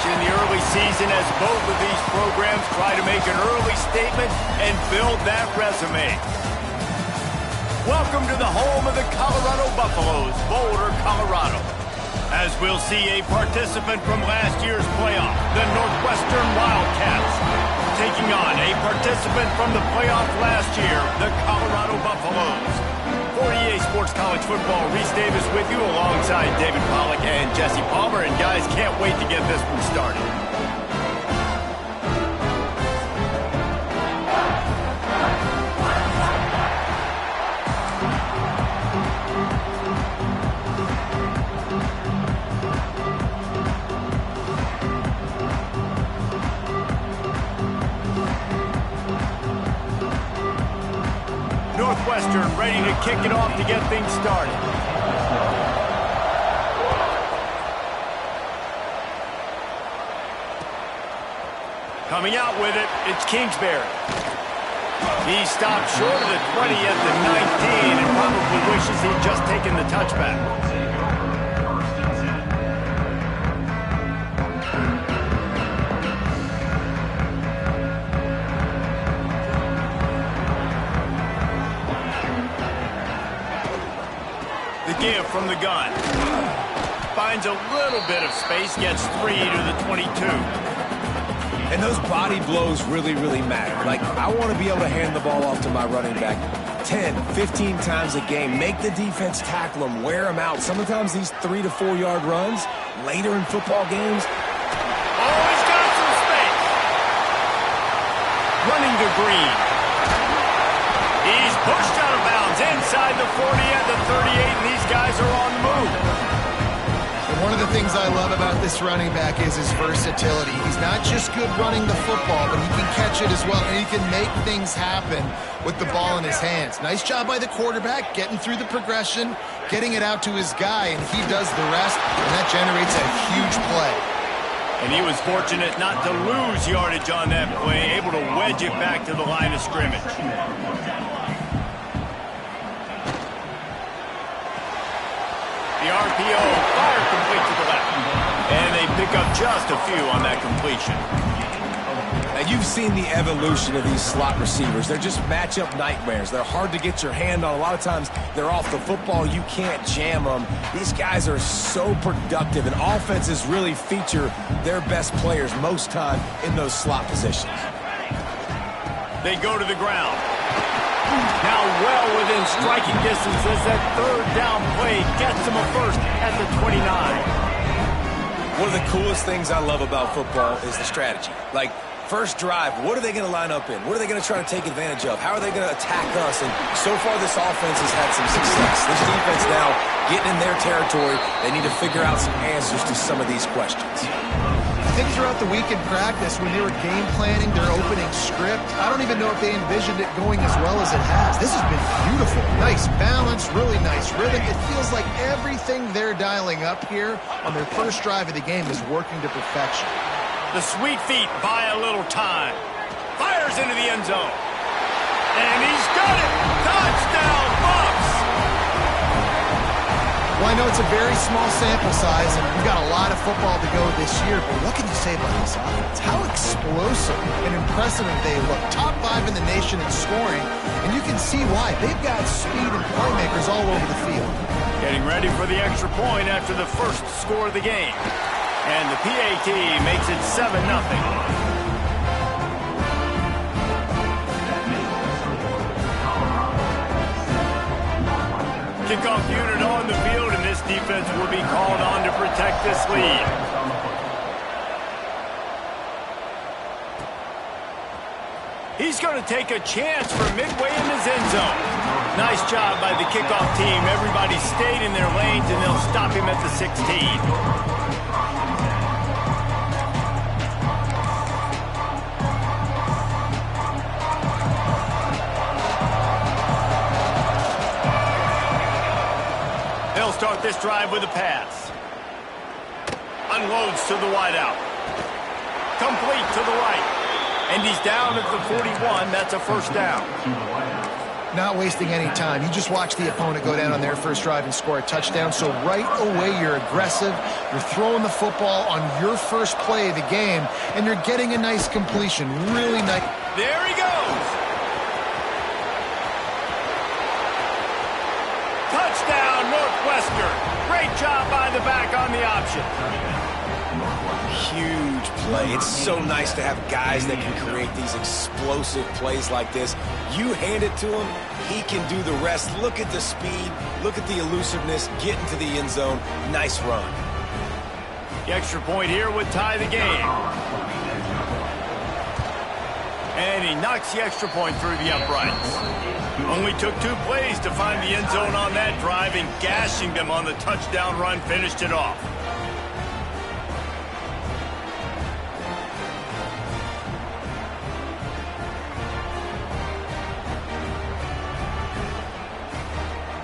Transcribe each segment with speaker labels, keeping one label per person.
Speaker 1: in the early season as both of these programs try to make an early statement and build that resume. Welcome to the home of the Colorado Buffaloes, Boulder, Colorado. As we'll see a participant from last year's playoff, the Northwestern Wildcats, taking on a participant from the playoff last year, the Colorado Buffaloes. For EA Sports College Football, Reese Davis with you alongside David Pollack and Jesse Palmer. And guys, can't wait to get this one started. Northwestern ready to kick it off to get things started. Coming out with it, it's Kingsbury. He stopped short of the 20 at the 19 and probably wishes he'd just taken the touchback. Give from the gun. Finds a little bit of space, gets 3 to the 22.
Speaker 2: And those body blows really, really matter. Like, I want to be able to hand the ball off to my running back 10, 15 times a game. Make the defense tackle him, wear him out. Sometimes these 3 to 4 yard runs later in football games.
Speaker 1: Oh, he's got some space. Running to Green. He's pushed out of bounds inside the 40 and the 38, and these guys are on the move.
Speaker 3: And one of the things I love about this running back is his versatility. He's not just good running the football, but he can catch it as well, and he can make things happen with the ball in his hands. Nice job by the quarterback, getting through the progression, getting it out to his guy, and he does the rest, and that generates a huge play.
Speaker 1: And he was fortunate not to lose yardage on that play, able to wedge it back to the line of scrimmage. The RPO, fire complete to the left. And they pick up just a few on that completion.
Speaker 2: Now, you've seen the evolution of these slot receivers. They're just matchup nightmares. They're hard to get your hand on. A lot of times, they're off the football. You can't jam them. These guys are so productive, and offenses really feature their best players most time in those slot positions.
Speaker 1: They go to the ground. Now well within striking distance as that third down play gets him a first at the 29.
Speaker 2: One of the coolest things I love about football is the strategy. Like, first drive, what are they going to line up in? What are they going to try to take advantage of? How are they going to attack us? And so far, this offense has had some success. This defense now getting in their territory. They need to figure out some answers to some of these questions.
Speaker 3: I think throughout the week in practice, when they were game planning their opening script, I don't even know if they envisioned it going as well as it has. This has been beautiful. Nice balance, really nice rhythm. It feels like everything they're dialing up here on their first drive of the game is working to perfection.
Speaker 1: The sweet feet buy a little time. Fires into the end zone. And he's got it. Touchdown, Bucks!
Speaker 3: Well, I know it's a very small sample size, and we've got a lot of football to go this year, but what can you say about this offense? How explosive and impressive they look. Top 5 in the nation in scoring, and you can see why. They've got speed and playmakers all over the field.
Speaker 1: Getting ready for the extra point after the first score of the game. And the PAT makes it 7-0. Kickoff unit on the field, and this defense will be called on to protect this lead. He's going to take a chance from midway in his end zone. Nice job by the kickoff team. Everybody stayed in their lanes, and they'll stop him at the 16. Start this drive with a pass. Unloads to the wideout. Complete to the right. And he's down at the 41. That's a first down.
Speaker 3: not wasting any time. You just watch the opponent go down on their first drive and score a touchdown. So right away, you're aggressive. You're throwing the football on your first play of the game, and you're getting a nice completion. Really nice.
Speaker 1: There he goes. Touchdown, Northwestern. Great job by the back on the option.
Speaker 2: Huge play. It's so nice to have guys that can create these explosive plays like this. You hand it to him, he can do the rest. Look at the speed. Look at the elusiveness. Get into the end zone. Nice run.
Speaker 1: The extra point here would tie the game. And he knocks the extra point through the uprights. Only took 2 plays to find the end zone on that drive, and gashing them on the touchdown run finished it off.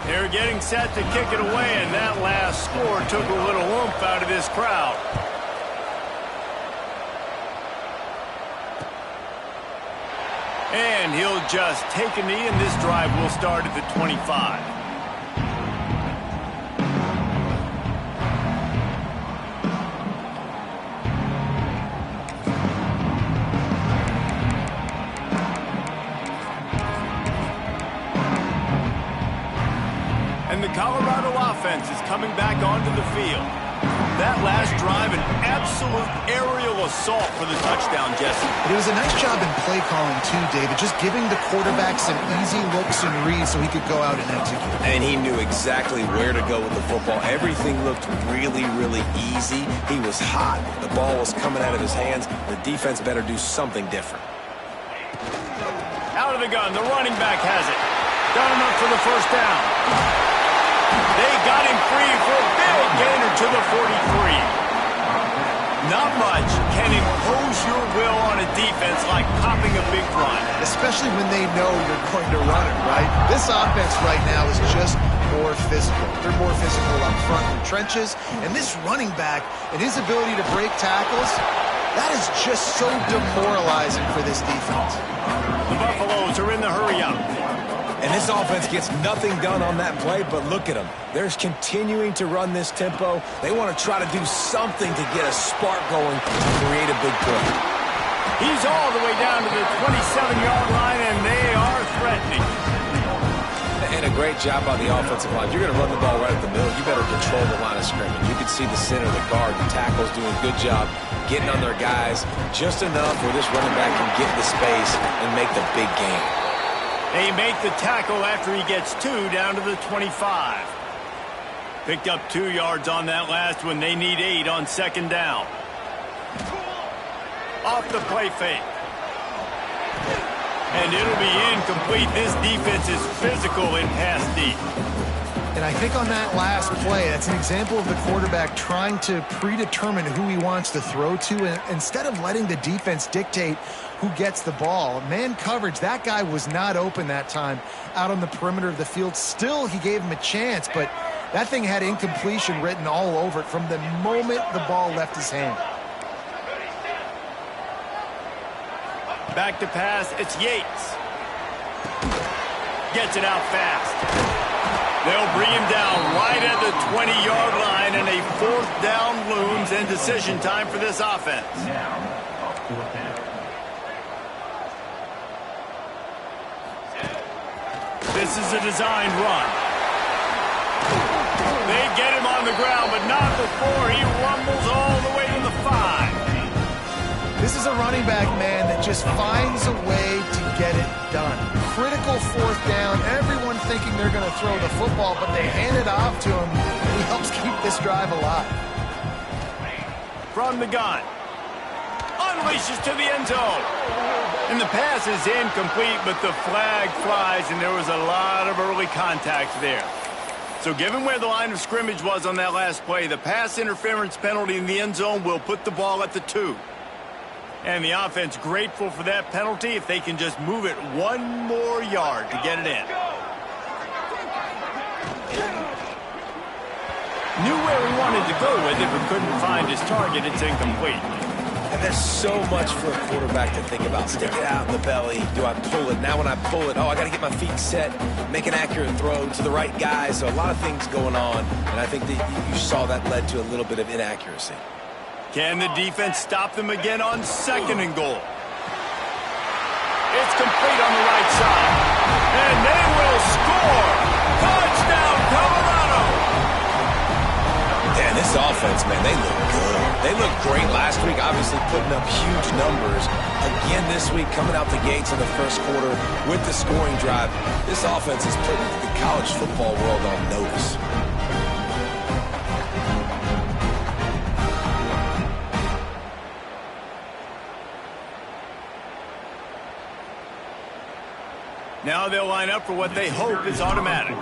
Speaker 1: They're getting set to kick it away, and that last score took a little oomph out of this crowd. And he'll just take a knee, and this drive will start at the 25. And the Colorado offense is coming back onto the field. That last drive, an absolute aerial assault for the touchdown, Jesse.
Speaker 3: But it was a nice job in play calling too, David, just giving the quarterback some easy looks and reads so he could go out and execute.
Speaker 2: And he knew exactly where to go with the football. Everything looked really, really easy. He was hot. The ball was coming out of his hands. The defense better do something different.
Speaker 1: Out of the gun, the running back has it. Got him up for the first down. They got him free for a big gainer to the 43. Not much can impose your will on a defense like popping a big run.
Speaker 3: Especially when they know you're going to run it, right? This offense right now is just more physical. They're more physical up front in the trenches. And this running back and his ability to break tackles, that is just so demoralizing for this defense.
Speaker 1: The Buffaloes are in the hurry-up.
Speaker 2: And this offense gets nothing done on that play, but look at them. They're continuing to run this tempo. They want to try to do something to get a spark going to create a big play.
Speaker 1: He's all the way down to the 27-yard line, and they are threatening.
Speaker 2: And a great job by the offensive line. You're going to run the ball right at the middle. You better control the line of scrimmage. You can see the center, the guard, the tackles doing a good job getting on their guys just enough where this running back can get the space and make the big game.
Speaker 1: They make the tackle after he gets 2 down to the 25. Picked up 2 yards on that last one. They need 8 on second down. Off the play fake. And it'll be incomplete. This defense is physical in pass deep.
Speaker 3: And I think on that last play, that's an example of the quarterback trying to predetermine who he wants to throw to, and instead of letting the defense dictate who gets the ball. Man coverage, that guy was not open that time out on the perimeter of the field. Still, he gave him a chance, but that thing had incompletion written all over it from the moment the ball left his hand.
Speaker 1: Back to pass, it's Yates. Gets it out fast. They'll bring him down right at the 20-yard line, and a 4th down looms and decision time for this offense. This is a designed run. They get him on the ground, but not before he rumbles all the way to the 5.
Speaker 3: This is a running back, man, that just finds a way to get it done. Critical 4th down. Everyone thinking they're going to throw the football, but they hand it off to him. He helps keep this drive alive.
Speaker 1: From the gun. Unleashes to the end zone. And the pass is incomplete, but the flag flies, and there was a lot of early contact there. So given where the line of scrimmage was on that last play, the pass interference penalty in the end zone will put the ball at the 2. And the offense grateful for that penalty if they can just move it 1 more yard to get it in. Knew where he wanted to go with it, but couldn't find his target. It's incomplete.
Speaker 2: And there's so much for a quarterback to think about. Stick it out in the belly. Do I pull it? Now when I pull it, I got to get my feet set, make an accurate throw to the right guy. So a lot of things going on, and I think that you saw that led to a little bit of inaccuracy.
Speaker 1: Can the defense stop them again on 2nd and goal? It's complete on the right side. And they will score! Touchdown, Colorado!
Speaker 2: And this offense, man, they look good. They looked great last week, obviously putting up huge numbers. Again this week, coming out the gates in the first quarter with the scoring drive. This offense is putting the college football world on notice.
Speaker 1: Now they'll line up for what they hope is automatic.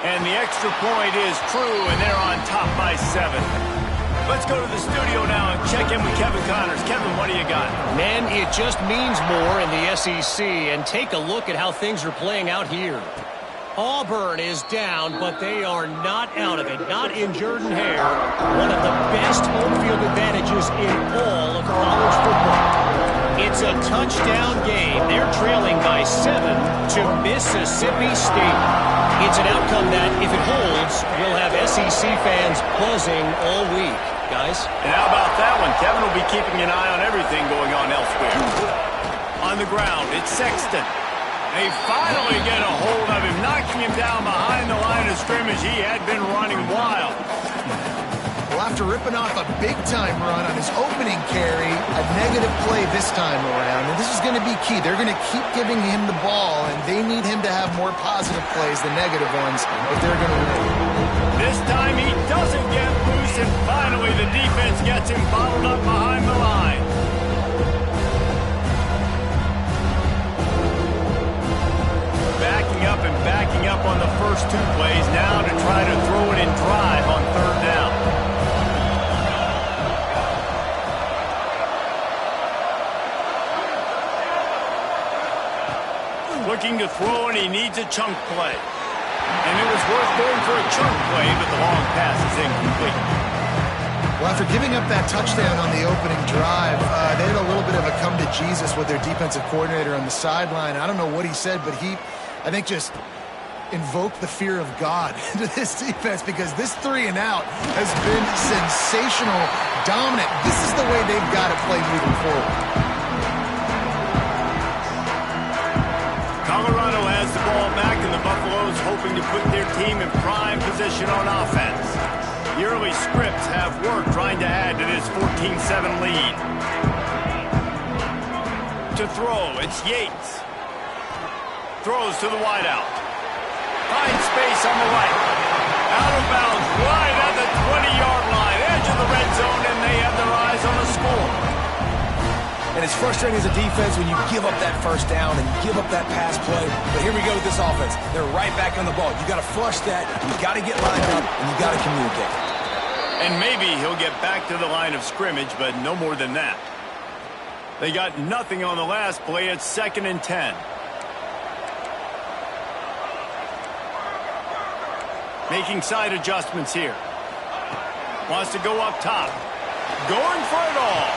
Speaker 1: And the extra point is true, and they're on top by 7. Let's go to the studio now and check in with Kevin Connors. Kevin, what do you got?
Speaker 4: Man, it just means more in the SEC, and take a look at how things are playing out here. Auburn is down, but they are not out of it, not in Jordan-Hare. One of the best home field advantages in all of college football. It's a touchdown game. They're trailing by 7 to Mississippi State. It's an outcome that, if it holds, will have SEC fans buzzing all week. Guys?
Speaker 1: And how about that one? Kevin will be keeping an eye on everything going on elsewhere. On the ground, it's Sexton. They finally get a hold of him, knocking him down behind the line of scrimmage. He had been running wild.
Speaker 3: Well, after ripping off a big-time run on his opening carry, a negative play this time around. And this is going to be key. They're going to keep giving him the ball, and they need him to have more positive plays than negative ones if they're going to win.
Speaker 1: This time he doesn't get loose, and finally the defense gets him bottled up behind the line. Backing up and backing up on the first 2 plays now to try to throw it in drive on 3rd down. Looking to throw, and he needs a chunk play. And it was worth going for a chunk play, but the long pass is incomplete.
Speaker 3: Well, after giving up that touchdown on the opening drive, they had a little bit of a come-to-Jesus with their defensive coordinator on the sideline. I don't know what he said, but he, I think, just invoked the fear of God into this defense, because this 3 and out has been sensational, dominant. This is the way they've got to play moving forward.
Speaker 1: Colorado has the ball back, and the Buffaloes hoping to put their team in prime position on offense. The early scripts have worked trying to add to this 14-7 lead. To throw, it's Yates. Throws to the wideout. Finds space on the right. Out of bounds, right at the 20-yard line. Edge of the red zone, and they have their eyes on the score.
Speaker 2: And it's frustrating as a defense when you give up that first down and you give up that pass play. But here we go with this offense. They're right back on the ball. You got to flush that. You got to get lined up, and you got to communicate.
Speaker 1: And maybe he'll get back to the line of scrimmage, but no more than that. They got nothing on the last play. It's 2nd and 10. Making side adjustments here. Wants to go up top. Going for it all.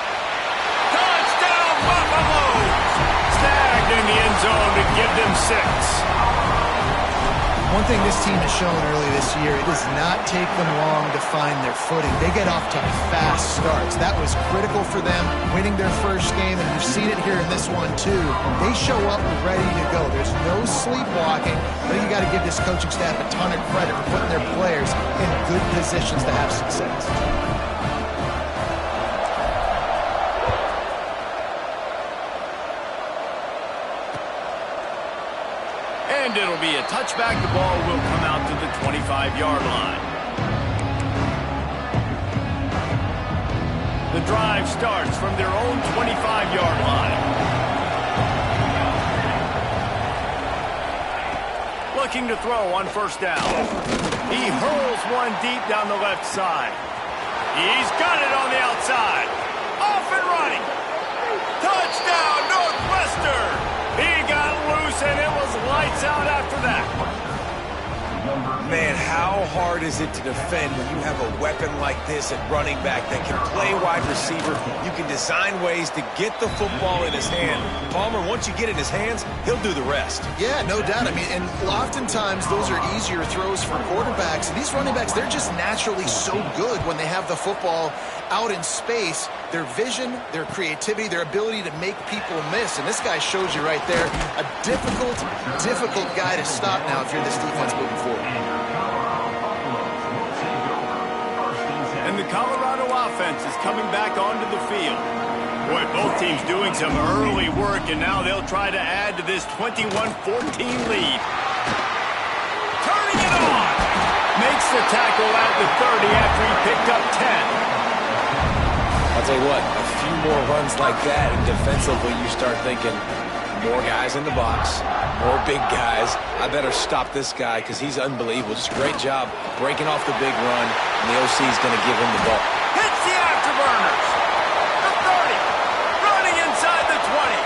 Speaker 1: Touchdown, Buffaloes! Snagged in the end zone to give them 6.
Speaker 3: One thing this team has shown early this year, it does not take them long to find their footing. They get off to fast starts. That was critical for them, winning their first game, and you've seen it here in this one too. They show up ready to go. There's no sleepwalking. I think you got to give this coaching staff a ton of credit for putting their players in good positions to have success.
Speaker 1: And it'll be a touchback. The ball will come out to the 25-yard line. The drive starts from their own 25-yard line. Looking to throw on first down. He hurls one deep down the left side. He's got it on the outside. Off and running. Touchdown, Northwestern! He got loose, and it was lights out after that.
Speaker 2: Man, how hard is it to defend when you have a weapon like this at running back that can play wide receiver? You can design ways to get the football in his hand. Palmer, once you get it in his hands, he'll do the rest.
Speaker 3: Yeah, no doubt. I mean, and oftentimes those are easier throws for quarterbacks. And these running backs, they're just naturally so good when they have the football out in space. Their vision, their creativity, their ability to make people miss. And this guy shows you right there, a difficult guy to stop now if you're this defense moving forward.
Speaker 1: And the Colorado offense is coming back onto the field. Boy, both teams doing some early work, and now they'll try to add to this 21-14 lead. Turning it on! Makes the tackle at the 30 after he picked up 10.
Speaker 2: I'll tell you what, a few more runs like that, and defensively you start thinking, more guys in the box, more big guys. I better stop this guy because he's unbelievable. Just a great job breaking off the big run, and the OC is going to give him the ball.
Speaker 1: Hits the afterburners. The 30. Running inside the 20.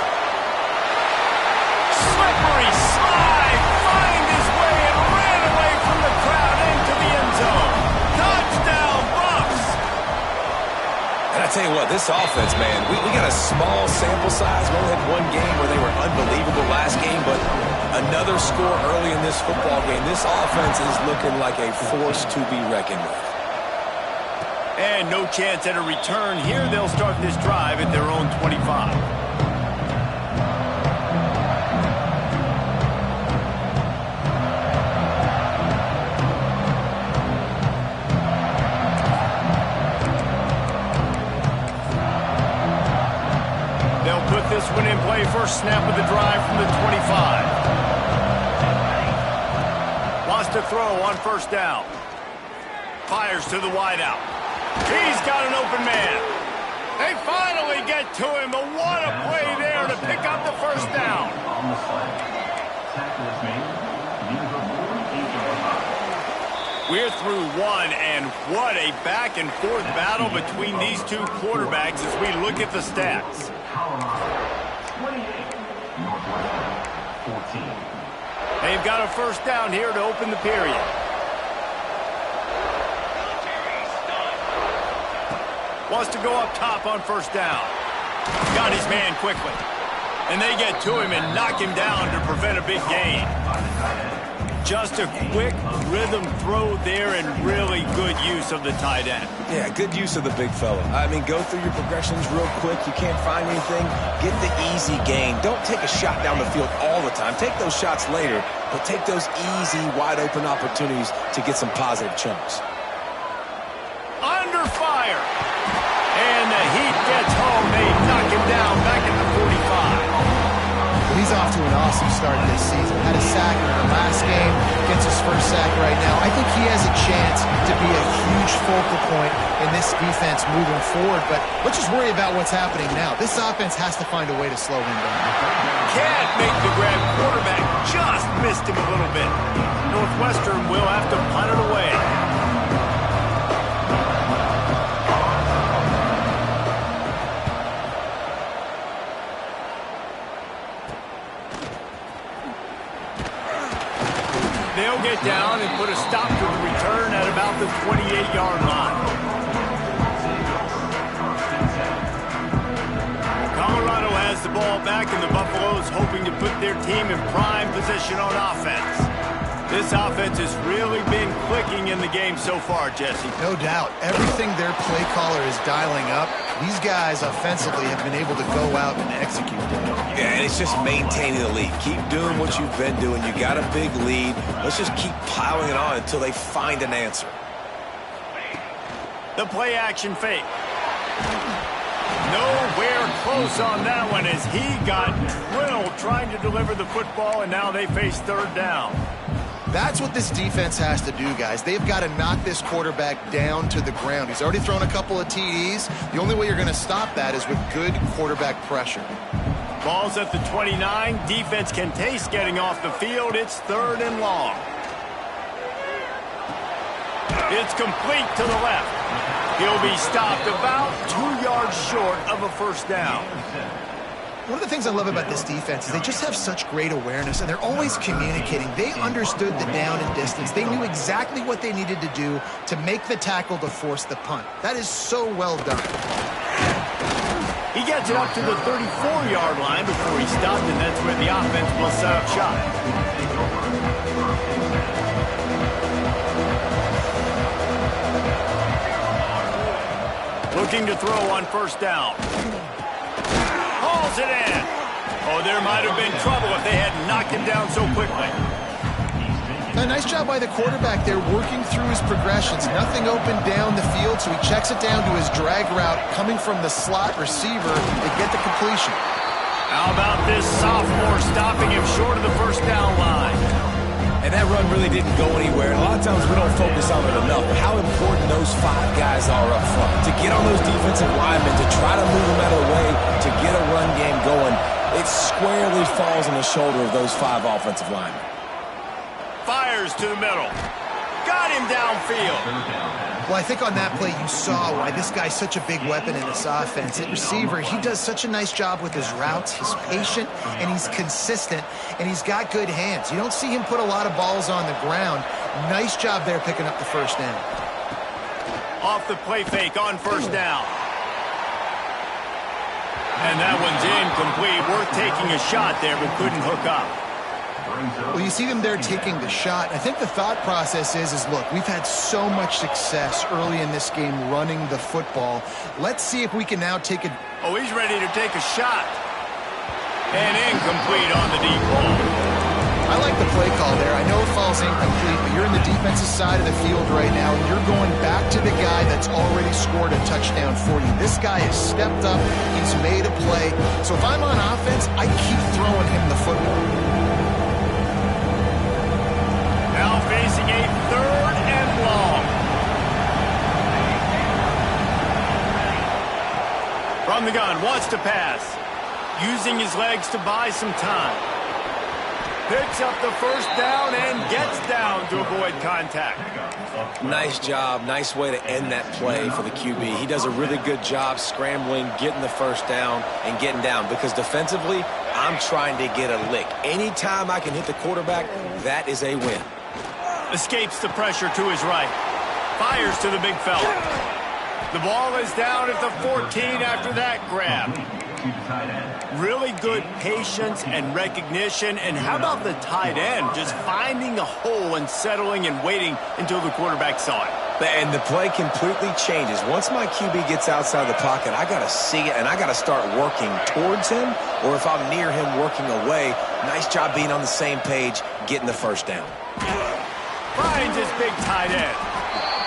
Speaker 1: Slippery slide. Find his way and ran away from the crowd into the end zone. Touchdown, Bucks.
Speaker 2: And I tell you what, this offense, man, we got a small sample size. We only had one game where they were unbelievable last game, but another score early in this football game. This offense is looking like a force to be reckoned with.
Speaker 1: And no chance at a return here. They'll start this drive at their own 25. Put this one in play. First snap of the drive from the 25. Wants to throw on first down. Fires to the wideout. He's got an open man. They finally get to him, but what a play there to pick up the first down. We're through one, and what a back-and-forth battle between these two quarterbacks as we look at the stats.
Speaker 5: 28, Northwestern 14.
Speaker 1: They've got a first down here to open the period. Wants to go up top on first down. Got his man quickly. And they get to him and knock him down to prevent a big gain. Just a quick rhythm throw there and really good use of the tight end.
Speaker 2: Yeah, good use of the big fella. I mean, go through your progressions real quick. You can't find anything. Get the easy gain. Don't take a shot down the field all the time. Take those shots later, but take those easy, wide-open opportunities to get some positive chunks.
Speaker 1: Under fire. And the heat gets home. They knock him down back at the 45.
Speaker 3: He's off to an awesome start this season. Had a sack in our last game. Gets his first sack right now. I think he has a chance to be a huge focal point in this defense moving forward. But let's just worry about what's happening now. This offense has to find a way to slow him down.
Speaker 1: Can't make the grab. Quarterback just missed him a little bit. Northwestern will have to punt it away. They'll get down and put a stop to the return at about the 28-yard line. Colorado has the ball back, and the Buffaloes hoping to put their team in prime position on offense. This offense has really been clicking in the game so far, Jesse.
Speaker 3: No doubt. Everything their play caller is dialing up, these guys offensively have been able to go out and execute.
Speaker 2: Yeah, and it's just maintaining the lead. Keep doing what you've been doing. You got a big lead. Let's just keep piling it on until they find an answer.
Speaker 1: The play action fake. Nowhere close on that one as he got drilled trying to deliver the football, and now they face third down.
Speaker 3: That's what this defense has to do, guys. They've got to knock this quarterback down to the ground. He's already thrown a couple of TDs. The only way you're going to stop that is with good quarterback pressure.
Speaker 1: Ball's at the 29. Defense can taste getting off the field. It's third and long. It's complete to the left. He'll be stopped about 2 yards short of a first down.
Speaker 3: One of the things I love about this defense is they just have such great awareness, and they're always communicating. They understood the down and distance. They knew exactly what they needed to do to make the tackle to force the punt. That is so well done.
Speaker 1: He gets it up to the 34-yard line before he stopped, and that's where the offense will set up shop. Looking to throw on first down. Hauls it in. Oh, there might have been trouble if they hadn't knocked him down so quickly.
Speaker 3: A nice job by the quarterback there, working through his progressions. Nothing open down the field, so he checks it down to his drag route coming from the slot receiver to get the completion.
Speaker 1: How about this sophomore stopping him short of the first down line?
Speaker 2: And that run really didn't go anywhere. And a lot of times we don't focus on it enough, but how important those 5 guys are up front. To get on those defensive linemen, to try to move them out of the way, to get a run game going, it squarely falls on the shoulder of those 5 offensive linemen.
Speaker 1: Fires to the middle. Got him downfield.
Speaker 3: Well, I think on that play you saw why this guy's such a big weapon in this offense. At receiver, he does such a nice job with his routes. He's patient, and he's consistent, and he's got good hands. You don't see him put a lot of balls on the ground. Nice job there picking up the first down.
Speaker 1: Off the play fake on first down. And that one's incomplete. Worth taking a shot there, but couldn't hook up.
Speaker 3: Well, you see them there taking the shot. I think the thought process is look, we've had so much success early in this game running the football. Let's see if we can now take it.
Speaker 1: Oh, he's ready to take a shot. And incomplete on the deep ball.
Speaker 3: I like the play call there. I know it falls incomplete, but you're in the defensive side of the field right now, and you're going back to the guy that's already scored a touchdown for you. This guy has stepped up. He's made a play. So if I'm on offense, I keep throwing him the football.
Speaker 1: Now facing a 3rd and long. From the gun, wants to pass. Using his legs to buy some time. Picks up the first down and gets down to avoid contact.
Speaker 2: Nice job. Nice way to end that play for the QB. He does a really good job scrambling, getting the first down, and getting down. Because defensively, I'm trying to get a lick. Anytime I can hit the quarterback, that is a win.
Speaker 1: Escapes the pressure to his right. Fires to the big fella. The ball is down at the 14 after that grab. Really good patience and recognition. And how about the tight end? Just finding a hole and settling and waiting until the quarterback saw it.
Speaker 2: And the play completely changes. Once my QB gets outside the pocket, I got to see it, and I got to start working towards him, or if I'm near him, working away. Nice job being on the same page, getting the first down.
Speaker 1: Finds his big tight end.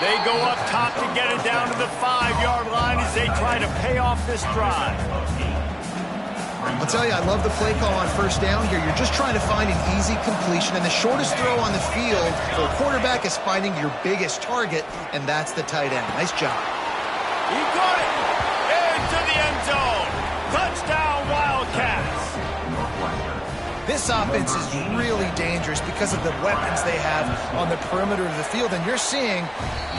Speaker 1: They go up top to get it down to the 5-yard line as they try to pay off this drive.
Speaker 3: I'll tell you, I love the play call on first down here. You're just trying to find an easy completion, and the shortest throw on the field for a quarterback is finding your biggest target, and that's the tight end. Nice job.
Speaker 1: He got it into the end zone. Touchdown, Wildcats.
Speaker 3: This offense is really dangerous because of the weapons they have on the perimeter of the field, and you're seeing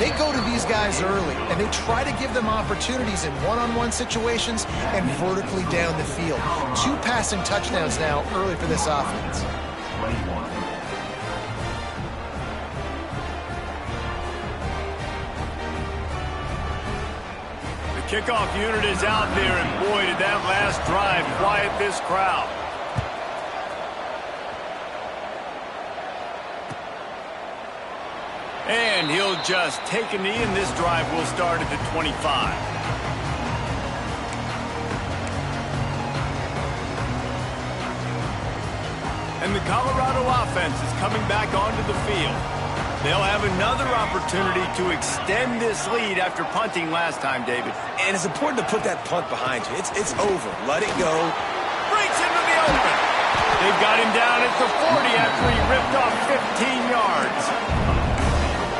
Speaker 3: they go to these guys early, and they try to give them opportunities in one-on-one situations and vertically down the field. 2 passing touchdowns now early for this offense.
Speaker 1: The kickoff unit is out there, and boy, did that last drive quiet this crowd. And he'll just take a knee, and this drive will start at the 25. And the Colorado offense is coming back onto the field. They'll have another opportunity to extend this lead after punting last time, David.
Speaker 2: And it's important to put that punt behind you. It's over. Let it go.
Speaker 1: Breaks into the open. They've got him down at the 40 after he ripped off 15 yards.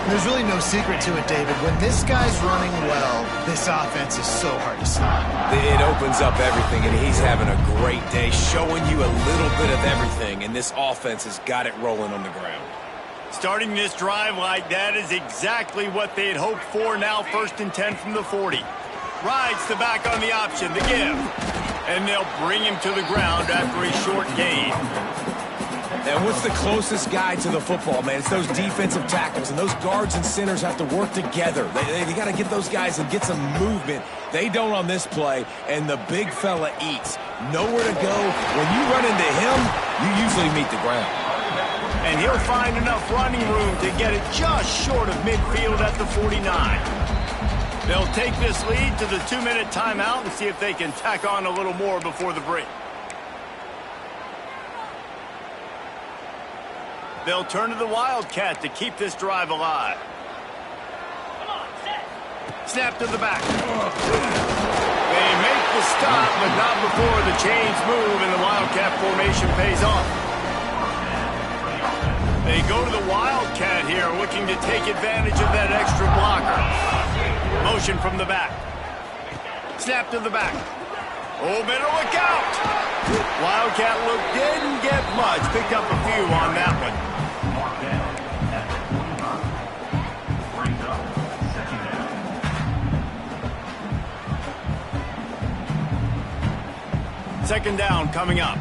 Speaker 3: There's really no secret to it, David. When this guy's running well, this offense is so hard to stop.
Speaker 2: It opens up everything, and he's having a great day, showing you a little bit of everything, and this offense has got it rolling on the ground.
Speaker 1: Starting this drive like that is exactly what they had hoped for. Now 1st and 10 from the 40. Rides the back on the option, the give. And they'll bring him to the ground after a short gain.
Speaker 2: And what's the closest guy to the football, man? It's those defensive tackles, and those guards and centers have to work together. They got to get those guys and get some movement. They don't on this play, and the big fella eats. Nowhere to go. When you run into him, you usually meet the ground.
Speaker 1: And he'll find enough running room to get it just short of midfield at the 49. They'll take this lead to the 2-minute timeout and see if they can tack on a little more before the break. They'll turn to the Wildcat to keep this drive alive. Snap to the back. They make the stop, but not before the chains move and the Wildcat formation pays off. They go to the Wildcat here, looking to take advantage of that extra blocker. Motion from the back. Snap to the back. Oh, better look out. Wildcat look didn't get much. Picked up a few on that one. Second down coming up.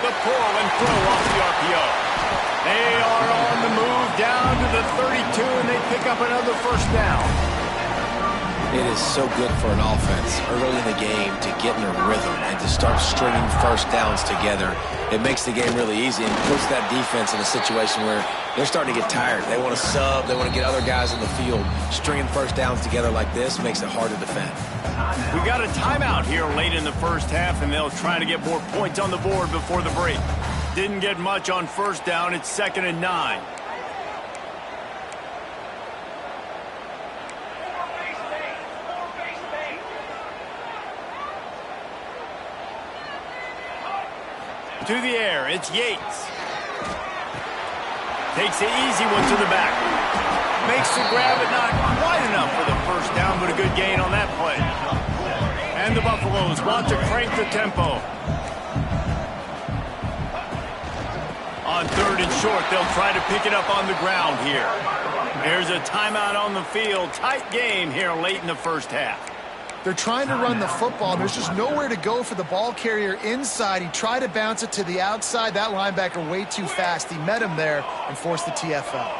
Speaker 1: The pull and throw off the RPO. They are on the move down to the 32, and they pick up another first down.
Speaker 2: It is so good for an offense early in the game to get in a rhythm and to start stringing first downs together. It makes the game really easy and puts that defense in a situation where they're starting to get tired. They want to sub. They want to get other guys on the field. Stringing first downs together like this makes it hard to defend.
Speaker 1: We got a timeout here late in the first half, and they'll try to get more points on the board before the break. Didn't get much on first down. It's 2nd and 9. To the air, it's Yates. Takes the easy one to the back. Makes the grab, but not quite enough for the first down, but a good gain on that play. And the Buffaloes want to crank the tempo. On 3rd and short, they'll try to pick it up on the ground here. There's a timeout on the field. Tight game here late in the first half.
Speaker 3: They're trying to run the football, and there's just nowhere to go for the ball carrier inside. He tried to bounce it to the outside. That linebacker way too fast. He met him there and forced the TFL.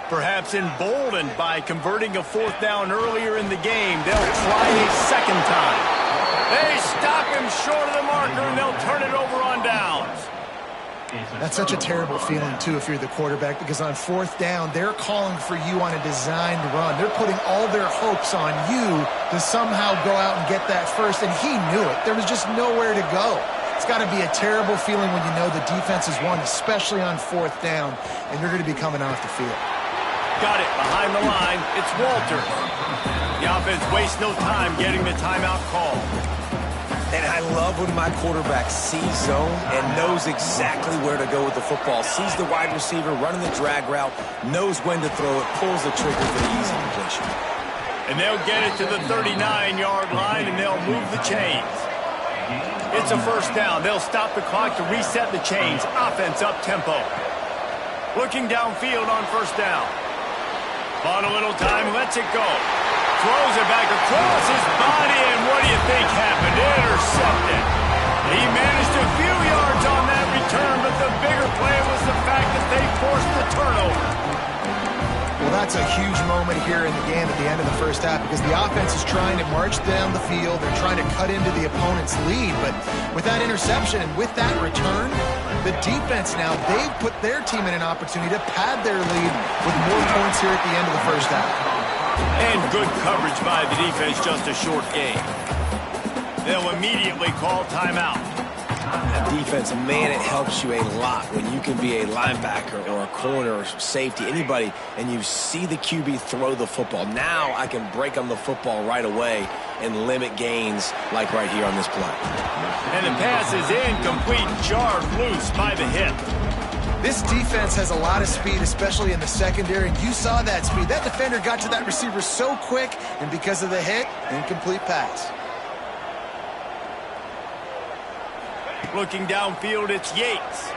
Speaker 1: Perhaps emboldened by converting a 4th down earlier in the game, they'll try a second time. They stop him short of the marker, and they'll turn it over on downs.
Speaker 3: That's such a terrible feeling, too, if you're the quarterback, because on 4th down, they're calling for you on a designed run. They're putting all their hopes on you to somehow go out and get that first, and he knew it. There was just nowhere to go. It's got to be a terrible feeling when you know the defense has won, especially on 4th down, and you're going to be coming off the field.
Speaker 1: Got it behind the line. It's Walters. The offense wastes no time getting the timeout call.
Speaker 2: And I love when my quarterback sees zone and knows exactly where to go with the football. Sees the wide receiver running the drag route, knows when to throw it, pulls the trigger for the easy completion.
Speaker 1: And they'll get it to the 39-yard line, and they'll move the chains. It's a first down. They'll stop the clock to reset the chains. Offense up-tempo. Looking downfield on first down. On a little time, lets it go. Throws it back across his body, and what do you think happened? Intercepted. He managed a few yards on that return, but the bigger play was the fact that they forced the turnover.
Speaker 3: Well, that's a huge moment here in the game at the end of the first half, because the offense is trying to march down the field. They're trying to cut into the opponent's lead, but with that interception and with that return, the defense now, they've put their team in an opportunity to pad their lead with more points here at the end of the first half.
Speaker 1: And good coverage by the defense, just a short game. They'll immediately call timeout.
Speaker 2: That defense, man, it helps you a lot when you can be a linebacker or a corner or safety, anybody, and you see the QB throw the football. Now I can break on the football right away and limit gains like right here on this play.
Speaker 1: And the pass is incomplete, jarred loose by the hip.
Speaker 3: This defense has a lot of speed, especially in the secondary, and you saw that speed. That defender got to that receiver so quick, and because of the hit, incomplete pass.
Speaker 1: Looking downfield, it's Yates.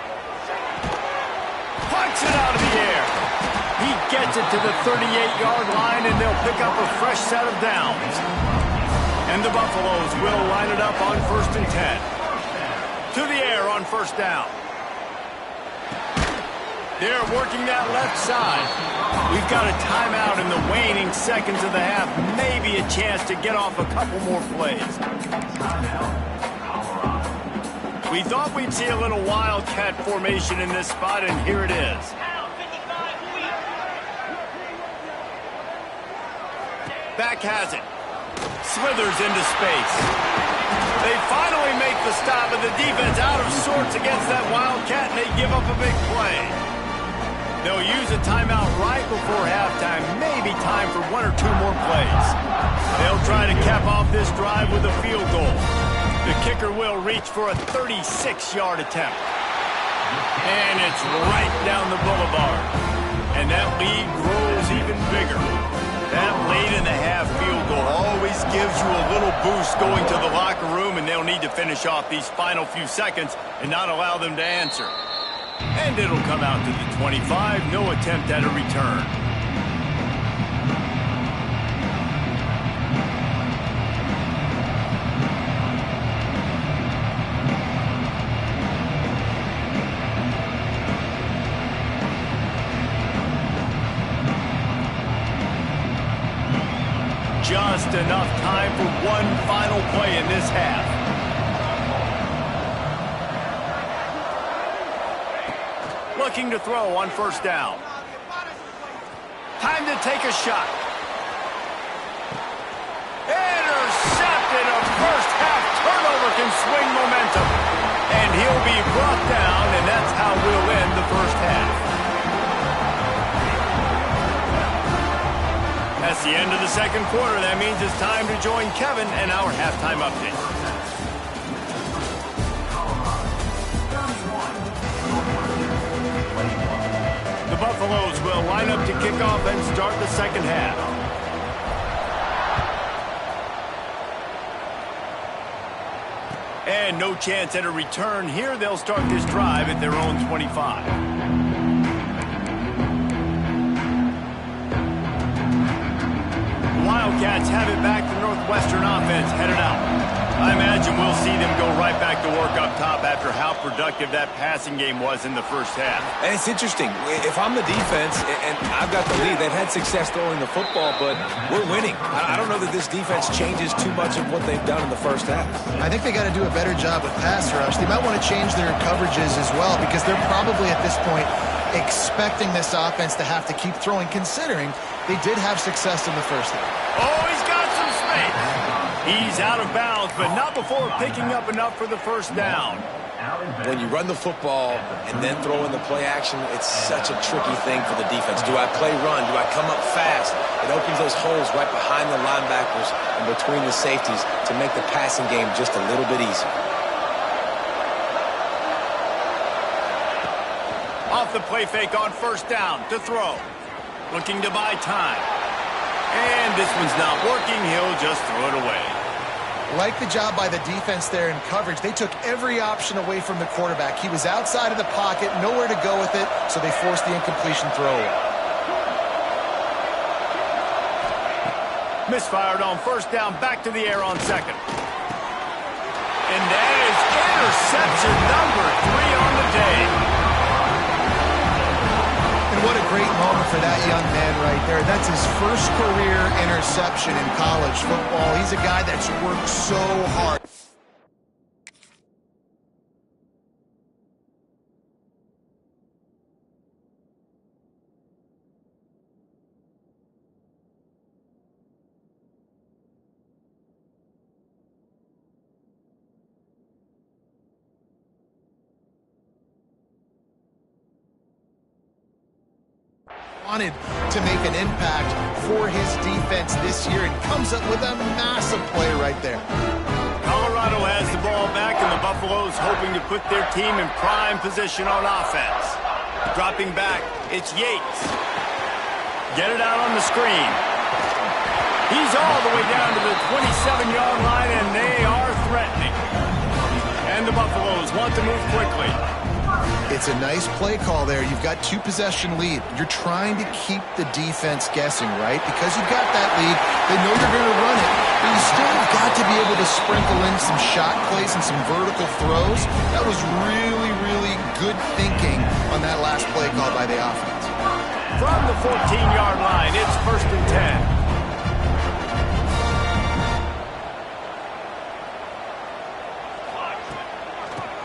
Speaker 1: Punch it out of the air. He gets it to the 38-yard line, and they'll pick up a fresh set of downs. And the Buffaloes will line it up on 1st and 10. To the air on 1st down. They're working that left side. We've got a timeout in the waning seconds of the half. Maybe a chance to get off a couple more plays. We thought we'd see a little wildcat formation in this spot, and here it is. Back has it. Slithers into space. They finally make the stop, and the defense out of sorts against that wildcat, and they give up a big play. They'll use a timeout right before halftime, maybe time for 1 or 2 more plays. They'll try to cap off this drive with a field goal. The kicker will reach for a 36-yard attempt. And it's right down the boulevard. And that lead grows even bigger. That late-in-the-half field goal always gives you a little boost going to the locker room, and they'll need to finish off these final few seconds and not allow them to answer. And it'll come out to the 25. No attempt at a return. Just enough time for one final play in this half. Looking to throw on 1st down. Time to take a shot. Intercepted. A first-half turnover can swing momentum. And he'll be brought down, and that's how we'll end the first half. That's the end of the second quarter. That means it's time to join Kevin and our halftime update. The Buffaloes will line up to kick off and start the second half. And no chance at a return here. They'll start this drive at their own 25. Wildcats have it back. The Northwestern offense headed out. I imagine we'll see them go right back to work up top after how productive that passing game was in the first half.
Speaker 2: And it's interesting. If I'm the defense and I've got the lead, they've had success throwing the football, but we're winning. I don't know that this defense changes too much of what they've done in the first half.
Speaker 3: I think they got to do a better job with pass rush. They might want to change their coverages as well, because they're probably at this point expecting this offense to have to keep throwing, considering they did have success in the first half.
Speaker 1: Oh, he's got some space. He's out of bounds, but not before picking up enough for the first down.
Speaker 2: When you run the football and then throw in the play action, it's such a tricky thing for the defense. Do I play run? Do I come up fast? It opens those holes right behind the linebackers and between the safeties to make the passing game just a little bit easier.
Speaker 1: Off the play fake on 1st down to throw. Looking to buy time. And this one's not working. He'll just throw it away.
Speaker 3: Like the job by the defense there in coverage. They took every option away from the quarterback. He was outside of the pocket, nowhere to go with it, so they forced the incompletion throw.
Speaker 1: Misfired on 1st down, back to the air on 2nd. And that is interception number 3 on the day.
Speaker 3: What a great moment for that young man right there. That's his first career interception in college football. He's a guy that's worked so hard. Wanted to make an impact for his defense this year and comes up with a massive play right there.
Speaker 1: Colorado has the ball back, and the Buffaloes hoping to put their team in prime position on offense. Dropping back, it's Yates. Get it out on the screen. He's all the way down to the 27-yard line, and they are threatening. And the Buffaloes want to move quickly.
Speaker 3: It's a nice play call there. You've got 2-possession lead. You're trying to keep the defense guessing, right? Because you've got that lead, they know you're going to run it, but you still have got to be able to sprinkle in some shot plays and some vertical throws. That was really, really good thinking on that last play call by the offense.
Speaker 1: From the 14-yard line, it's 1st and 10.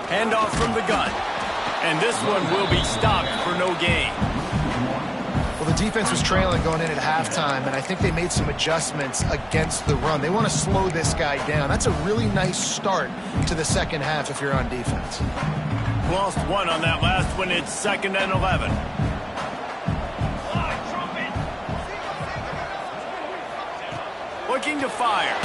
Speaker 1: Handoff from the gun. And this one will be stopped for no gain.
Speaker 3: Well, the defense was trailing going in at halftime, and I think they made some adjustments against the run. They want to slow this guy down. That's a really nice start to the second half if you're on defense.
Speaker 1: Lost one on that last one. It's 2nd and 11. Looking to fire.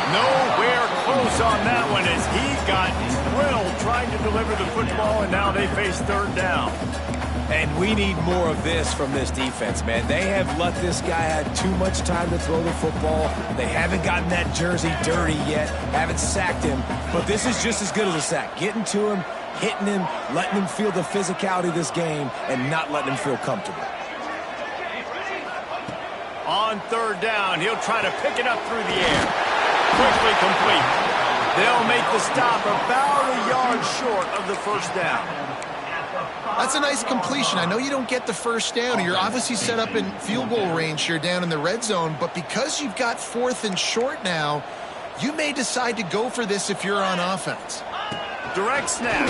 Speaker 1: Nowhere close on that one as he got drilled trying to deliver the football, and now they face 3rd down.
Speaker 2: And we need more of this from this defense, man. They have let this guy have too much time to throw the football. They haven't gotten that jersey dirty yet, haven't sacked him. But this is just as good as a sack. Getting to him, hitting him, letting him feel the physicality of this game, and not letting him feel comfortable.
Speaker 1: On 3rd down, he'll try to pick it up through the air. Quickly complete. They'll make the stop about a yard short of the 1st down.
Speaker 3: That's a nice completion. I know you don't get the 1st down. You're obviously set up in field goal range here down in the red zone, but because you've got 4th and short now, you may decide to go for this if you're on offense.
Speaker 1: Direct snap.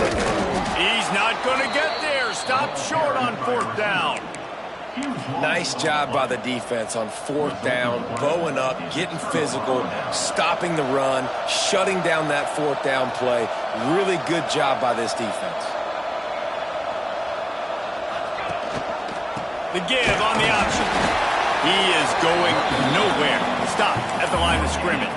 Speaker 1: He's not going to get there. Stopped short on 4th down.
Speaker 2: Nice job by the defense on 4th down, bowing up, getting physical, stopping the run, shutting down that 4th down play. Really good job by this defense.
Speaker 1: The give on the option. He is going nowhere. Stop at the line of scrimmage.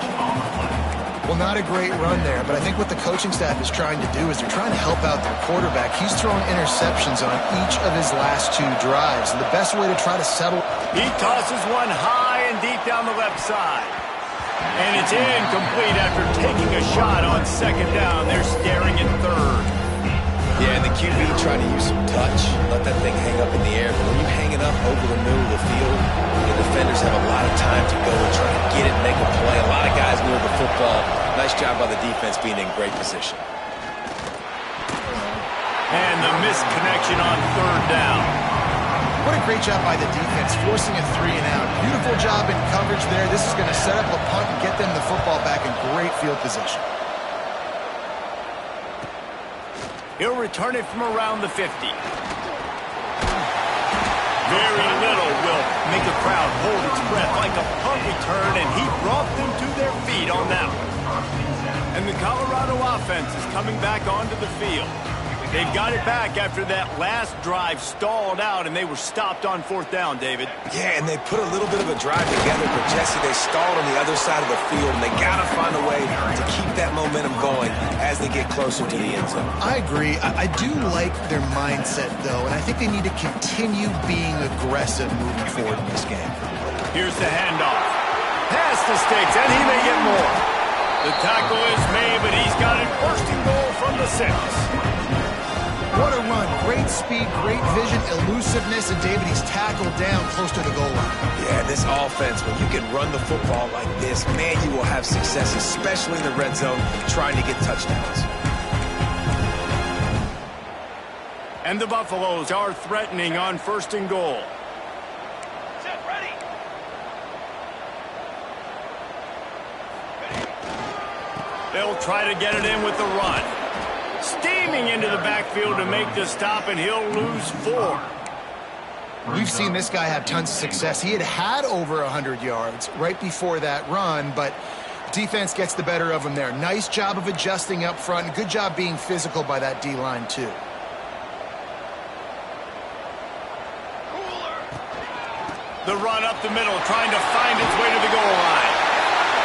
Speaker 3: Well, not a great run there, but I think what the coaching staff is trying to do is they're trying to help out their quarterback. He's thrown interceptions on each of his last 2 drives, and the best way to try to settle...
Speaker 1: He tosses one high and deep down the left side. And it's incomplete after taking a shot on 2nd down. They're staring at 3rd.
Speaker 2: Yeah, and the QB tried to use some touch, let that thing hang up in the air. But when you hang it up over the middle of the field, the defenders have a lot of time to go and try to get it, make a play. A lot of guys near the football. Nice job by the defense being in great position.
Speaker 1: And the missed connection on 3rd down.
Speaker 3: What a great job by the defense, forcing a 3 and out. Beautiful job in coverage there. This is going to set up a punt and get them the football back in great field position.
Speaker 1: He'll return it from around the 50. Very little will make a crowd hold its breath like a punt return, and he brought them to their feet on that one. And the Colorado offense is coming back onto the field. They've got it back after that last drive stalled out, and they were stopped on 4th down, David.
Speaker 2: Yeah, and they put a little bit of a drive together, but Jesse, they stalled on the other side of the field, and they got to find a way to keep that momentum going as they get closer to the end zone.
Speaker 3: I agree. I do like their mindset, though, and I think they need to continue being aggressive moving forward in this game.
Speaker 1: Here's the handoff. Pass the sticks, and he may get more. The tackle is made, but he's got it 1st and goal from the 6.
Speaker 3: What a run. Great speed, great vision, elusiveness, and David, he's tackled down close to the goal line.
Speaker 2: Yeah, this offense, when you can run the football like this, man, you will have success, especially in the red zone, trying to get touchdowns.
Speaker 1: And the Buffaloes are threatening on 1st and goal.
Speaker 5: Set, ready.
Speaker 1: They'll try to get it in with the run. Steaming into the backfield to make the stop, and he'll lose 4.
Speaker 3: We've seen this guy have tons of success. He had over 100 yards right before that run, but defense gets the better of him there. Nice job of adjusting up front, and good job being physical by that D-line, too.
Speaker 1: The run up the middle, trying to find its way to the goal line.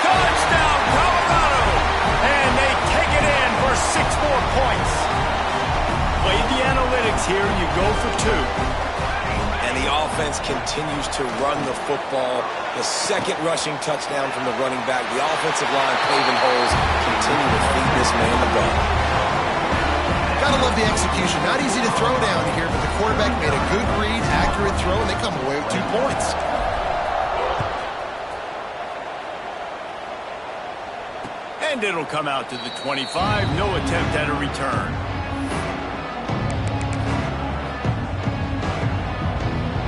Speaker 1: Touchdown, Colorado! And they take it in for 6 more points. Played the analytics here, you go for 2.
Speaker 2: And the offense continues to run the football. The 2nd rushing touchdown from the running back. The offensive line paving holes. Continue to feed this man the ball.
Speaker 3: Gotta love the execution. Not easy to throw down here, but the quarterback made a good read, accurate throw, and they come away with 2 points.
Speaker 1: And it'll come out to the 25. No attempt at a return.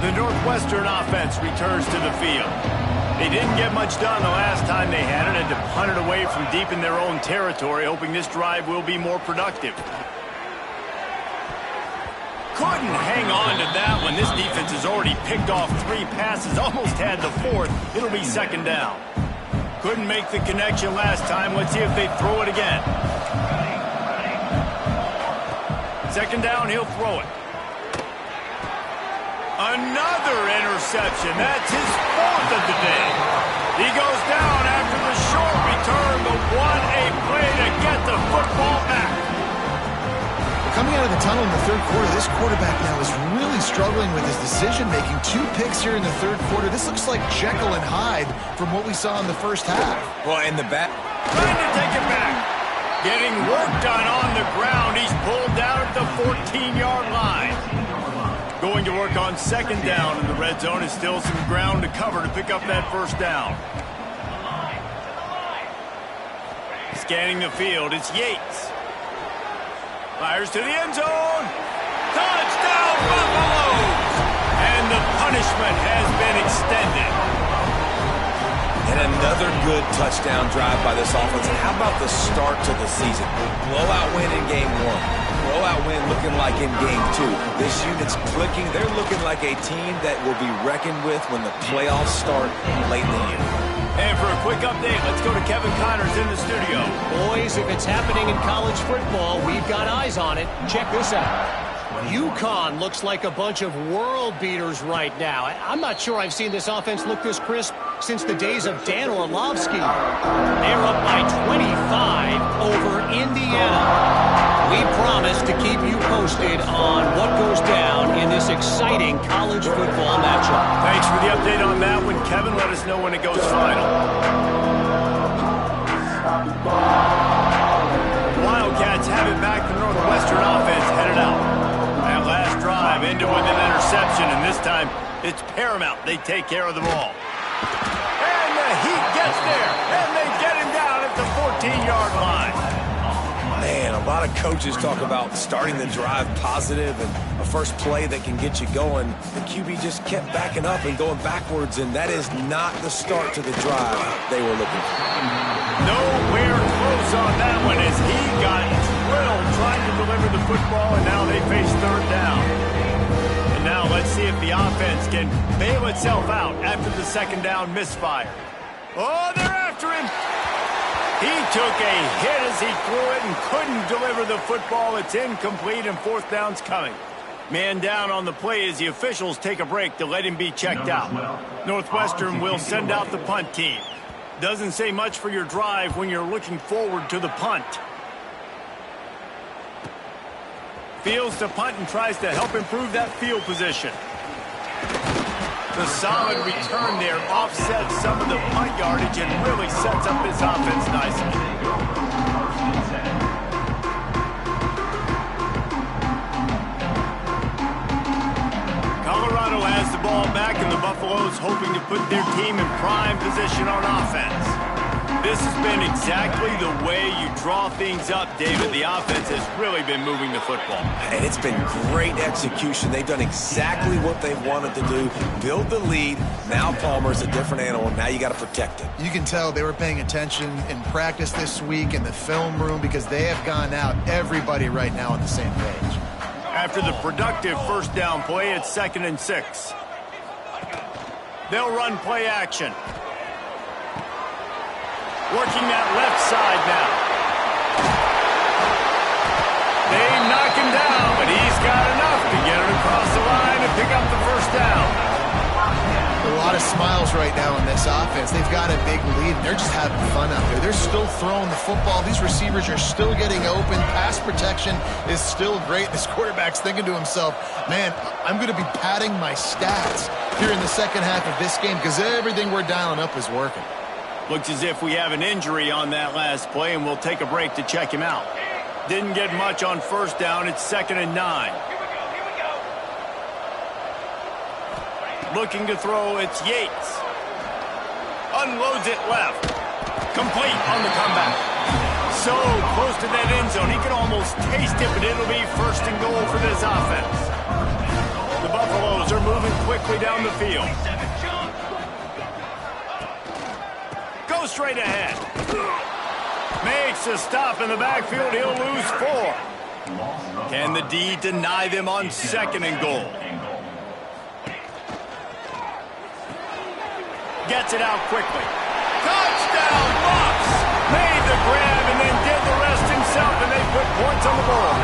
Speaker 1: The Northwestern offense returns to the field. They didn't get much done the last time they had it, and to punt it away from deep in their own territory, hoping this drive will be more productive. Couldn't hang on to that one. This defense has already picked off 3 passes, almost had the 4th. It'll be 2nd down. Couldn't make the connection last time. Let's see if they throw it again. 2nd down, he'll throw it. Another interception. That's his 4th of the day. He goes down after the short return, but what a play to get the football back.
Speaker 3: Coming out of the tunnel in the 3rd quarter, this quarterback now is really struggling with his decision-making. 2 picks here in the 3rd quarter. This looks like Jekyll and Hyde from what we saw in the 1st half.
Speaker 2: Well, in the back.
Speaker 1: Trying to take it back. Getting work done on the ground. He's pulled down at the 14-yard line. Going to work on 2nd down in the red zone. Is still some ground to cover to pick up that 1st down. Scanning the field, it's Yates. Fires to the end zone. Touchdown, Buffaloes! And the punishment has been extended.
Speaker 2: And another good touchdown drive by this offense. And how about the start to the season? Blowout win in game 1. Blowout win looking like in game 2. This unit's clicking. They're looking like a team that will be reckoned with when the playoffs start late in the year.
Speaker 1: And for a quick update, let's go to Kevin Connors in the studio.
Speaker 4: Boys, if it's happening in college football, we've got eyes on it. Check this out. UConn looks like a bunch of world beaters right now. I'm not sure I've seen this offense look this crisp since the days of Dan Orlovsky. They're up by 25 over Indiana. We promise to keep you posted on what goes down in this exciting college football matchup.
Speaker 1: Thanks for the update on that one, Kevin. Let us know when it goes final. Wildcats have it back. The Northwestern offense headed out. That last drive ended with an interception, and this time it's paramount. They take care of the ball. And the Heat gets there, and they get him down at the 14-yard line.
Speaker 2: Man, a lot of coaches talk about starting the drive positive and a first play that can get you going. The QB just kept backing up and going backwards, and that is not the start to the drive they were looking for.
Speaker 1: Nowhere close on that one as he got drilled trying to deliver the football, and now they face 3rd down. And now let's see if the offense can bail itself out after the 2nd down misfire. Oh, they're after him. He took a hit as he threw it and couldn't deliver the football. It's incomplete, and 4th down's coming. Man down on the play as the officials take a break to let him be checked out. Northwestern will send out the punt team. Doesn't say much for your drive when you're looking forward to the punt. Fields to punt and tries to help improve that field position. The solid return there offsets some of the punt yardage and really sets up this offense nicely. Colorado has the ball back, and the Buffaloes hoping to put their team in prime position on offense. This has been exactly the way you draw things up, David. The offense has really been moving the football.
Speaker 2: And it's been great execution. They've done exactly what they wanted to do. Build the lead. Now Palmer's a different animal. Now you got to protect him.
Speaker 3: You can tell they were paying attention in practice this week in the film room because they have gone out, everybody right now on the same page.
Speaker 1: After the productive 1st down play, it's 2nd and 6. They'll run play action. Working that left side now. They knock him down, but he's got enough to get it across the line and pick up the 1st down.
Speaker 3: A lot of smiles right now in this offense. They've got a big lead, and they're just having fun out there. They're still throwing the football. These receivers are still getting open. Pass protection is still great. This quarterback's thinking to himself, man, I'm going to be padding my stats here in the 2nd half of this game because everything we're dialing up is working.
Speaker 1: Looks as if we have an injury on that last play, and we'll take a break to check him out. Didn't get much on first down. It's 2nd and 9.
Speaker 5: Here we go.
Speaker 1: Looking to throw, it's Yates. Unloads it left. Complete on the comeback. So close to that end zone. He can almost taste it, but it'll be 1st and goal for this offense. The Buffaloes are moving quickly down the field. Go straight ahead. Makes a stop in the backfield. He'll lose 4. Can the D deny them on 2nd and goal? Gets it out quickly. Touchdown, Bucks! Made the grab and then did the rest himself, and they put points on the board.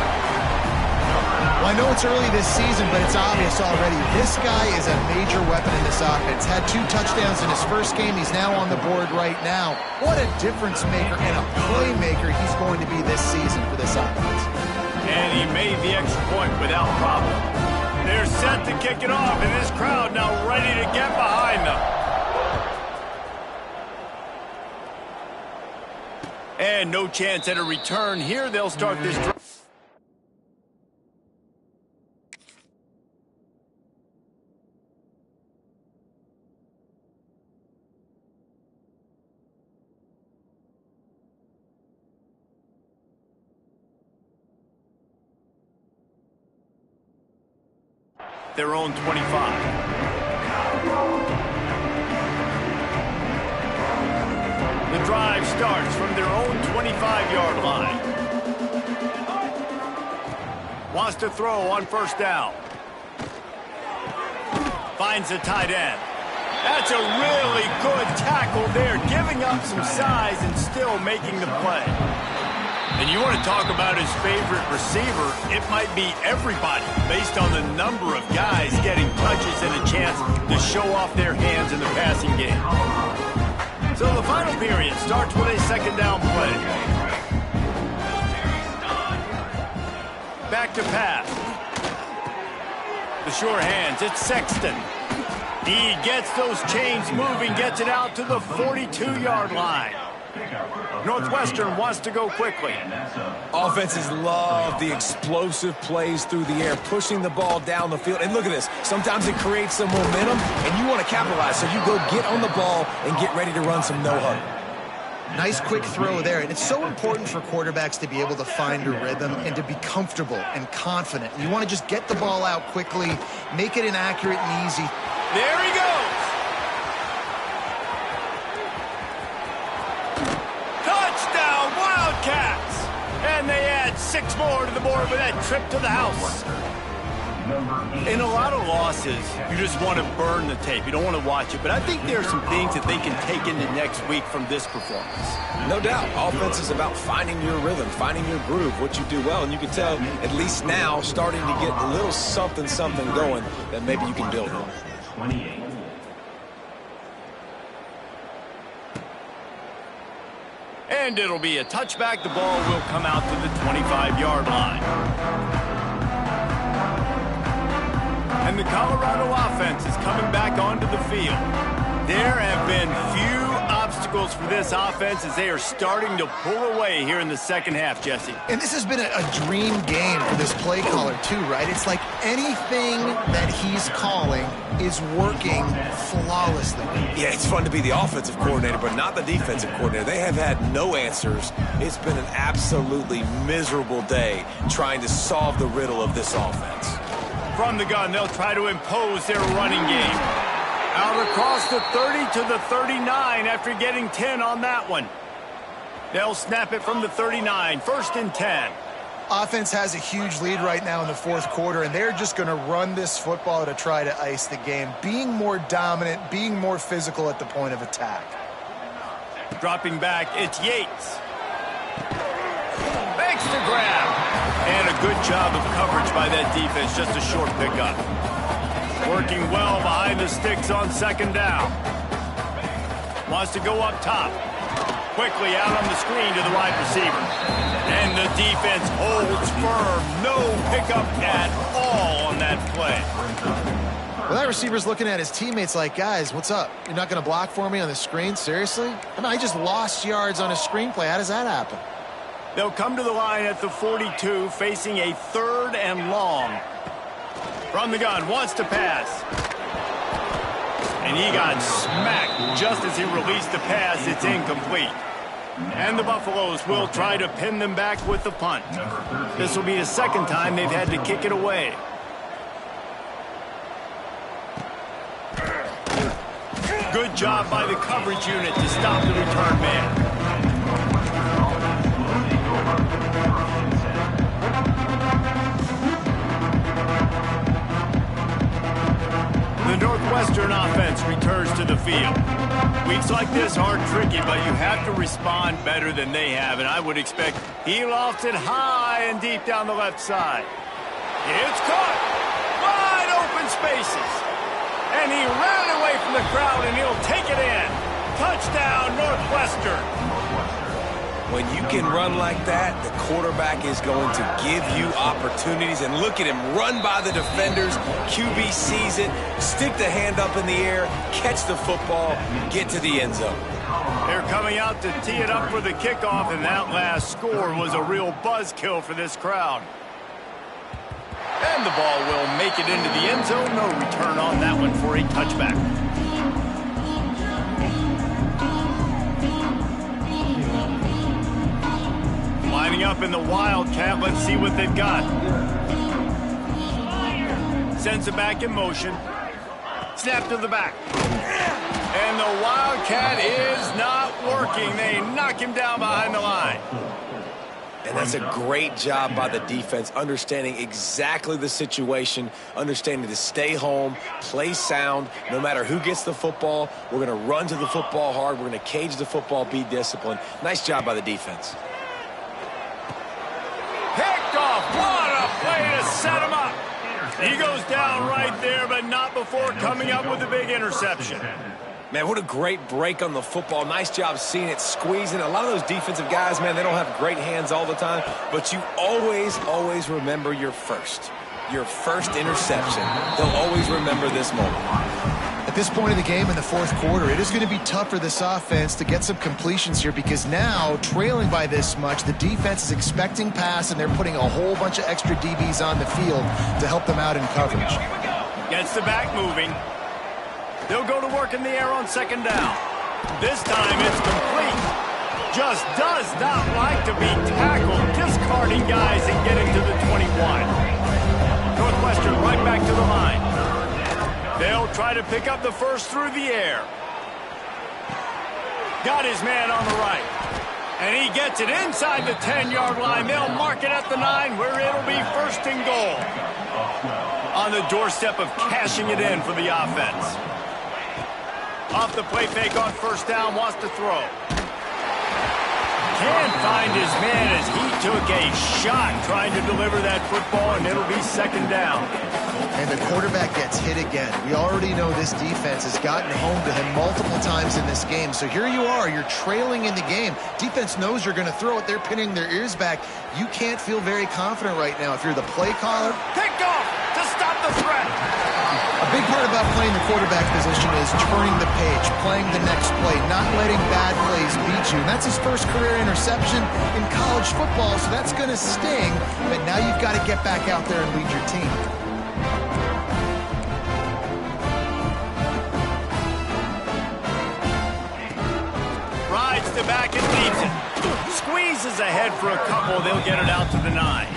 Speaker 3: Well, I know it's early this season, but it's obvious already. This guy is a major weapon in this offense. Had 2 touchdowns in his first game. He's now on the board right now. What a difference maker and a playmaker he's going to be this season for this offense.
Speaker 1: And he made the extra point without problem. They're set to kick it off, and this crowd now ready to get behind them. And no chance at a return here. They'll start this drive. Their own 25. The drive starts from their own 25-yard line. Wants to throw on 1st down. Finds a tight end. That's a really good tackle there, giving up some size and still making the play. And you want to talk about his favorite receiver, it might be everybody based on the number of guys getting touches and a chance to show off their hands in the passing game. So the final period starts with a 2nd down play. Back to pass. The sure hands, it's Sexton. He gets those chains moving, gets it out to the 42-yard line. Northwestern wants to go quickly.
Speaker 2: Offenses love the explosive plays through the air, pushing the ball down the field. And look at this. Sometimes it creates some momentum, and you want to capitalize. So you go get on the ball and get ready to run some no-huddle.
Speaker 3: Nice quick throw there. And it's so important for quarterbacks to be able to find a rhythm and to be comfortable and confident. You want to just get the ball out quickly, make it inaccurate and easy.
Speaker 1: There he goes. Touchdown, Wildcats! And they add 6 more to the board with that trip to the house. In a lot of losses, you just want to burn the tape. You don't want to watch it. But I think there are some things that they can take into next week from this performance.
Speaker 2: No doubt. Offense is about finding your rhythm, finding your groove, what you do well. And you can tell, at least now, starting to get a little something going that maybe you can build on.
Speaker 6: 28.
Speaker 1: And it'll be a touchback. The ball will come out to the 25-yard line. And the Colorado offense is coming back onto the field. There have been few obstacles for this offense as they are starting to pull away here in the second half, Jesse.
Speaker 3: And this has been a dream game for this play caller too, right? It's like anything that he's calling is working flawlessly.
Speaker 2: Yeah, it's fun to be the offensive coordinator, but not the defensive coordinator. They have had no answers. It's been an absolutely miserable day trying to solve the riddle of this offense.
Speaker 1: From the gun, they'll try to impose their running game. Out across the 30 to the 39 after getting 10 on that one. They'll snap it from the 39, 1st and 10.
Speaker 3: Offense has a huge lead right now in the 4th quarter, and they're just going to run this football to try to ice the game. Being more dominant, being more physical at the point of attack.
Speaker 1: Dropping back, it's Yates. Makes the grab. And a good job of coverage by that defense, just a short pickup. Working well behind the sticks on 2nd down. Wants to go up top. Quickly out on the screen to the wide receiver. And the defense holds firm. No pickup at all on that play.
Speaker 3: Well, that receiver's looking at his teammates like, guys, what's up? You're not going to block for me on the screen? Seriously? I mean, I just lost yards on a screenplay. How does that happen?
Speaker 1: They'll come to the line at the 42, facing a 3rd and long. From the gun, wants to pass. And he got smacked just as he released the pass. It's incomplete. And the Buffaloes will try to pin them back with the punt. This will be the 2nd time they've had to kick it away. Good job by the coverage unit to stop the return man. The Northwestern offense returns to the field. Weeks like this are tricky, but you have to respond better than they have, and I would expect he lofted high and deep down the left side. It's caught. Wide open spaces. And he ran away from the crowd, and he'll take it in. Touchdown, Northwestern.
Speaker 2: When you can run like that, the quarterback is going to give you opportunities. And look at him run by the defenders. QB sees it, stick the hand up in the air, catch the football, get to the end zone.
Speaker 1: They're coming out to tee it up for the kickoff, and that last score was a real buzzkill for this crowd. And the ball will make it into the end zone. No return on that one for a touchback. Lining up in the Wildcat. Let's see what they've got. Sends it back in motion. Snap to the back. And the Wildcat is not working. They knock him down behind the line.
Speaker 2: And that's a great job by the defense, understanding exactly the situation, understanding to stay home, play sound. No matter who gets the football, we're going to run to the football hard. We're going to cage the football, be disciplined. Nice job by the defense.
Speaker 1: Picked off. What a play to set him up. He goes down right there, but not before coming up with a big interception.
Speaker 2: Man, what a great break on the football. Nice job seeing it, squeezing. A lot of those defensive guys, man, they don't have great hands all the time, but you always remember your first interception. They'll always remember this moment.
Speaker 3: At this point of the game in the 4th quarter, it is going to be tough for this offense to get some completions here because now, trailing by this much, the defense is expecting pass, and they're putting a whole bunch of extra DBs on the field to help them out in coverage.
Speaker 1: Gets the back moving. They'll go to work in the air on 2nd down. This time it's complete. Just does not like to be tackled, discarding guys and getting to the 21. Northwestern right back to the line. They'll try to pick up the first through the air. Got his man on the right. And he gets it inside the 10-yard line. They'll mark it at the 9 where it'll be 1st and goal. On the doorstep of cashing it in for the offense. Off the play fake on 1st down, wants to throw. Can't find his man as he took a shot trying to deliver that football, and it'll be 2nd down.
Speaker 3: And the quarterback gets hit again. We already know this defense has gotten home to him multiple times in this game. So here you are, you're trailing in the game. Defense knows you're going to throw it. They're pinning their ears back. You can't feel very confident right now if you're the play caller.
Speaker 1: Picked off to stop the threat.
Speaker 3: A big part about playing the quarterback position is turning the page, playing the next play, not letting bad plays beat you. And that's his first career interception in college football, so that's going to sting. But now you've got to get back out there and lead your team.
Speaker 1: Rides to back and leads it. Squeezes ahead for a couple. They'll get it out to the 9.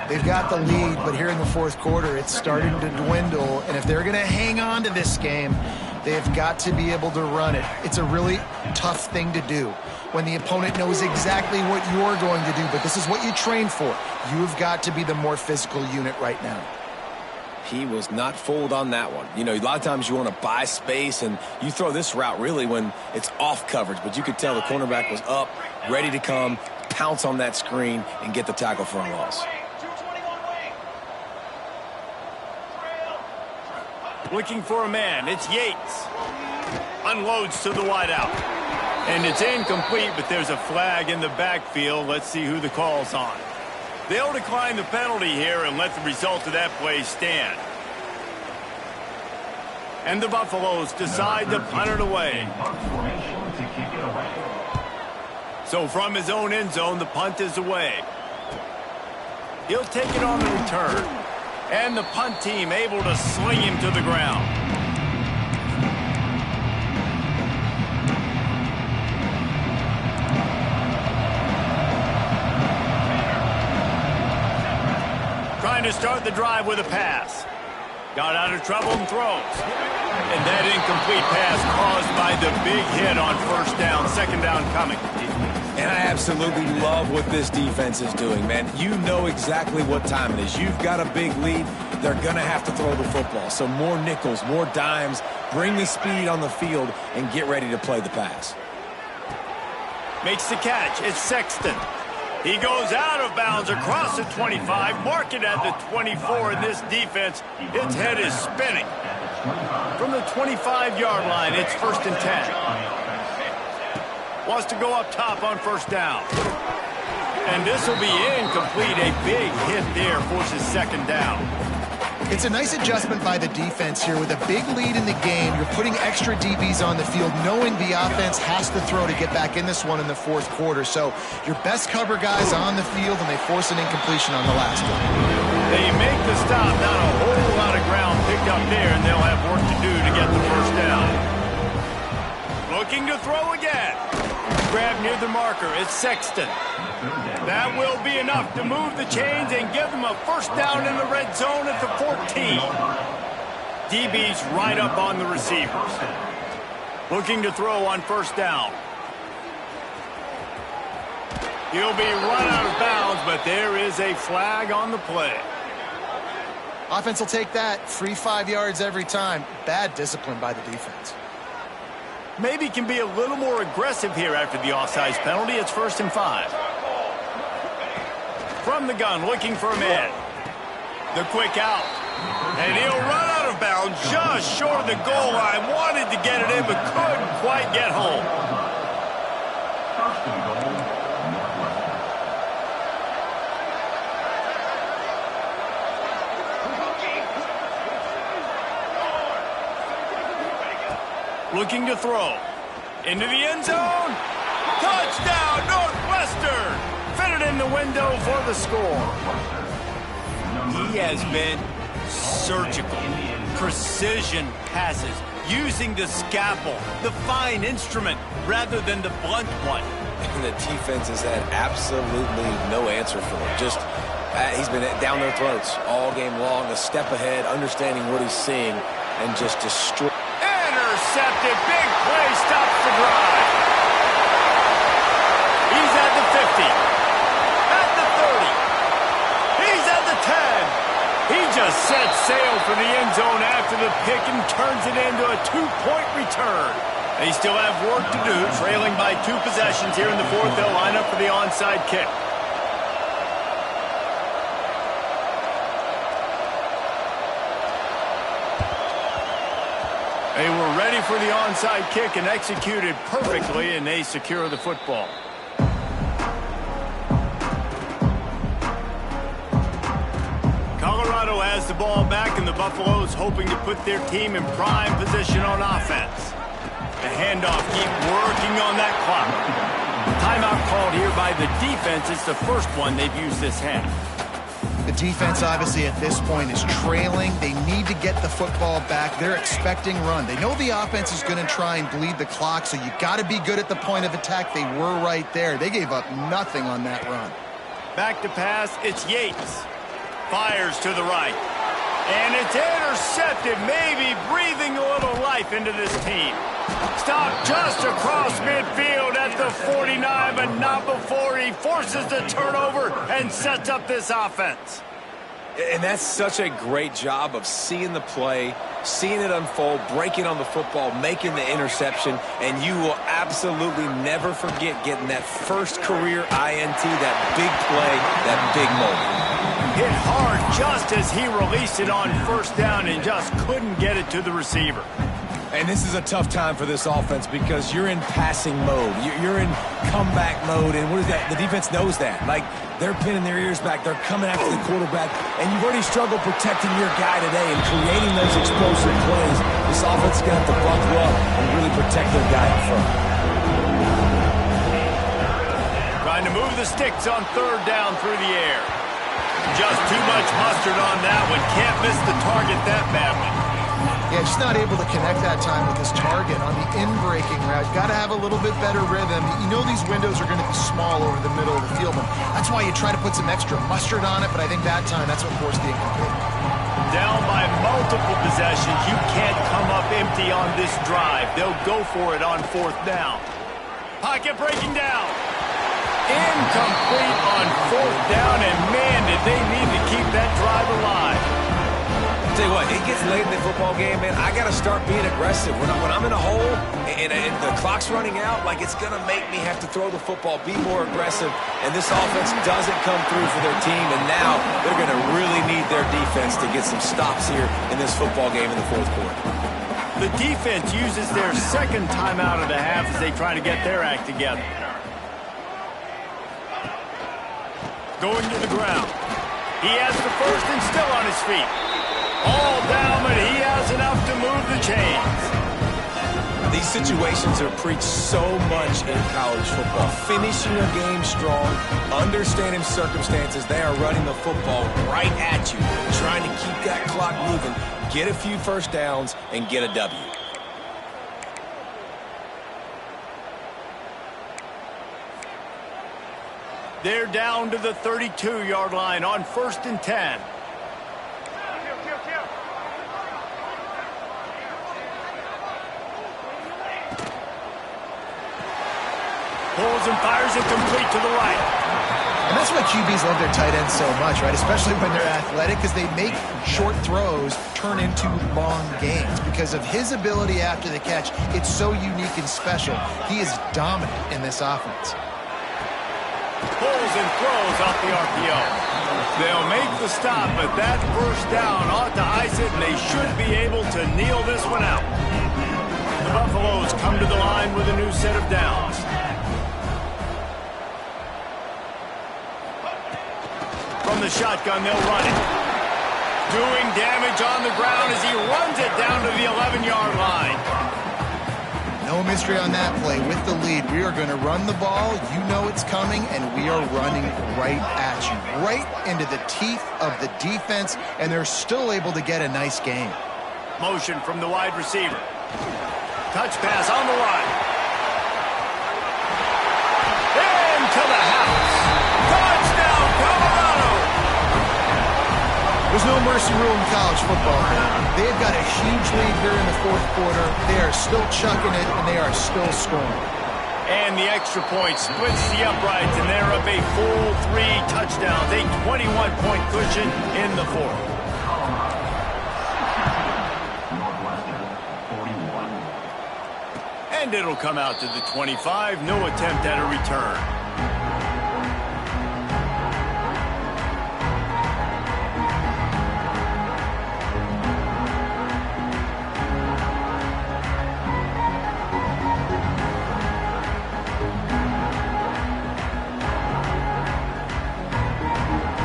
Speaker 3: They've got the lead, but here in the 4th quarter, it's starting to dwindle. And if they're going to hang on to this game, they've got to be able to run it. It's a really tough thing to do when the opponent knows exactly what you're going to do, but this is what you train for. You've got to be the more physical unit right now.
Speaker 2: He was not fooled on that one. You know, a lot of times you want to buy space, and you throw this route really when it's off coverage, but you could tell the cornerback was up, ready to come, pounce on that screen, and get the tackle for a loss.
Speaker 1: Looking for a man. It's Yates. Unloads to the wideout. And it's incomplete, but there's a flag in the backfield. Let's see who the call's on. They'll decline the penalty here and let the result of that play stand. And the Buffaloes decide to punt it away. So from his own end zone, the punt is away. He'll take it on the return. And the punt team able to sling him to the ground. Trying to start the drive with a pass. Got out of trouble and throws. And that incomplete pass caused by the big hit on first down, second down coming.
Speaker 2: And I absolutely love what this defense is doing, man. You know exactly what time it is. You've got a big lead. They're going to have to throw the football. So more nickels, more dimes, bring the speed on the field, and get ready to play the pass.
Speaker 1: Makes the catch. It's Sexton. He goes out of bounds across the 25, mark it at the 24, and this defense, its head is spinning. From the 25-yard line, it's 1st and 10. Wants to go up top on first down. And this will be incomplete. A big hit there forces second down.
Speaker 3: It's a nice adjustment by the defense here. With a big lead in the game, you're putting extra DBs on the field, knowing the offense has to throw to get back in this one in the fourth quarter. So your best cover guys on the field, and they force an incompletion on the last one.
Speaker 1: They make the stop. Not a whole lot of ground picked up there, and they'll have work to do to get the first down. Looking to throw again. Grab near the marker. It's Sexton. That will be enough to move the chains and give them a first down in the red zone at the 14. DB's right up on the receivers. Looking to throw on first down. He'll be run out of bounds, but there is a flag on the play.
Speaker 3: Offense will take that. Free 5 yards every time. Bad discipline by the defense.
Speaker 1: Maybe can be a little more aggressive here after the offsides penalty. It's 1st and 5. From the gun, looking for a man. The quick out. And he'll run out of bounds just short of the goal line. Wanted to get it in, but couldn't quite get home. Looking to throw. Into the end zone. Touchdown, Northwestern! Fitted in the window for the score. He has been surgical. Precision passes. Using the scalpel, the fine instrument, rather than the blunt one.
Speaker 2: And the defense has had absolutely no answer for him. Just, he's been down their throats all game long, a step ahead, understanding what he's seeing, and just destroy.
Speaker 1: Intercepted. Big play stops the drive. He's at the 50. At the 30. He's at the 10. He just sets sail for the end zone after the pick and turns it into a 2-point return. They still have work to do, trailing by 2 possessions here in the fourth. They'll line up for the onside kick. They were ready for the onside kick and executed perfectly, and they secure the football. Colorado has the ball back, and the Buffaloes hoping to put their team in prime position on offense. The handoff, keep working on that clock. Timeout called here by the defense. It's the first one they've used this half.
Speaker 3: The defense, obviously, at this point is trailing. They need to get the football back. They're expecting run. They know the offense is going to try and bleed the clock, so you got to be good at the point of attack. They were right there. They gave up nothing on that run.
Speaker 1: Back to pass, it's Yates. Fires to the right. And it's intercepted, maybe breathing a little life into this team. Stopped just across midfield at the 49, but not before he forces the turnover and sets up this offense.
Speaker 2: And that's such a great job of seeing the play, seeing it unfold, breaking on the football, making the interception, and you will absolutely never forget getting that first career INT, that big play, that big moment.
Speaker 1: Hit hard just as he released it on first down and just couldn't get it to the receiver.
Speaker 2: And this is a tough time for this offense because you're in passing mode. You're in comeback mode, and what is that? The defense knows that. Like, they're pinning their ears back. They're coming after the quarterback, and you've already struggled protecting your guy today and creating those explosive plays. This offense is going to have to buckle up and really protect their guy in front.
Speaker 1: to move the sticks on third down through the air. Just too much mustard on that one. Can't miss the target that badly.
Speaker 3: Yeah, just not able to connect that time with his target on the in-breaking route. Got to have a little bit better rhythm. You know these windows are going to be small over the middle of the field, and that's why you try to put some extra mustard on it, but I think that time that's what forced the incomplete.
Speaker 1: Down by multiple possessions, you can't come up empty on this drive. They'll go for it on fourth down. Pocket breaking down. Incomplete on fourth down, and man, did they need to keep that drive alive.
Speaker 2: Tell you what, it gets late in the football game, man. I got to start being aggressive. When I'm in a hole and the clock's running out, like it's going to make me have to throw the football, be more aggressive. And this offense doesn't come through for their team, and now they're going to really need their defense to get some stops here in this football game in the fourth quarter.
Speaker 1: The defense uses their second timeout of the half as they try to get their act together. Going to the ground. He has the first and still on his feet. All down, but he has enough to move the chains.
Speaker 2: These situations are preached so much in college football. Finishing a game strong, understanding circumstances. They are running the football right at you, trying to keep that clock moving, get a few first downs, and get a W.
Speaker 1: They're down to the 32-yard line on 1st and 10. Pulls and fires it complete to the right.
Speaker 3: And that's why QBs love their tight ends so much, right? Especially when they're athletic, because they make short throws turn into long gains. Because of his ability after the catch, it's so unique and special. He is dominant in this offense.
Speaker 1: Pulls and throws off the RPO. They'll make the stop, but that first down ought to ice it, and they should be able to kneel this one out. The Buffaloes come to the line with a new set of downs. From the shotgun, they'll run it. Doing damage on the ground as he runs it down to the 11-yard line.
Speaker 3: No mystery on that play. With the lead, we are going to run the ball. You know it's coming, and we are running right at you. Right into the teeth of the defense, and they're still able to get a nice game.
Speaker 1: Motion from the wide receiver. Touch pass on the line. Into the house. Touchdown, Colorado!
Speaker 3: There's no mercy rule in college football. They've got a huge lead here in the fourth quarter. They are still chucking it, and they are still scoring.
Speaker 1: And the extra point splits the uprights, and they're up a full 3 touchdowns, a 21-point cushion in the fourth. And it'll come out to the 25. No attempt at a return.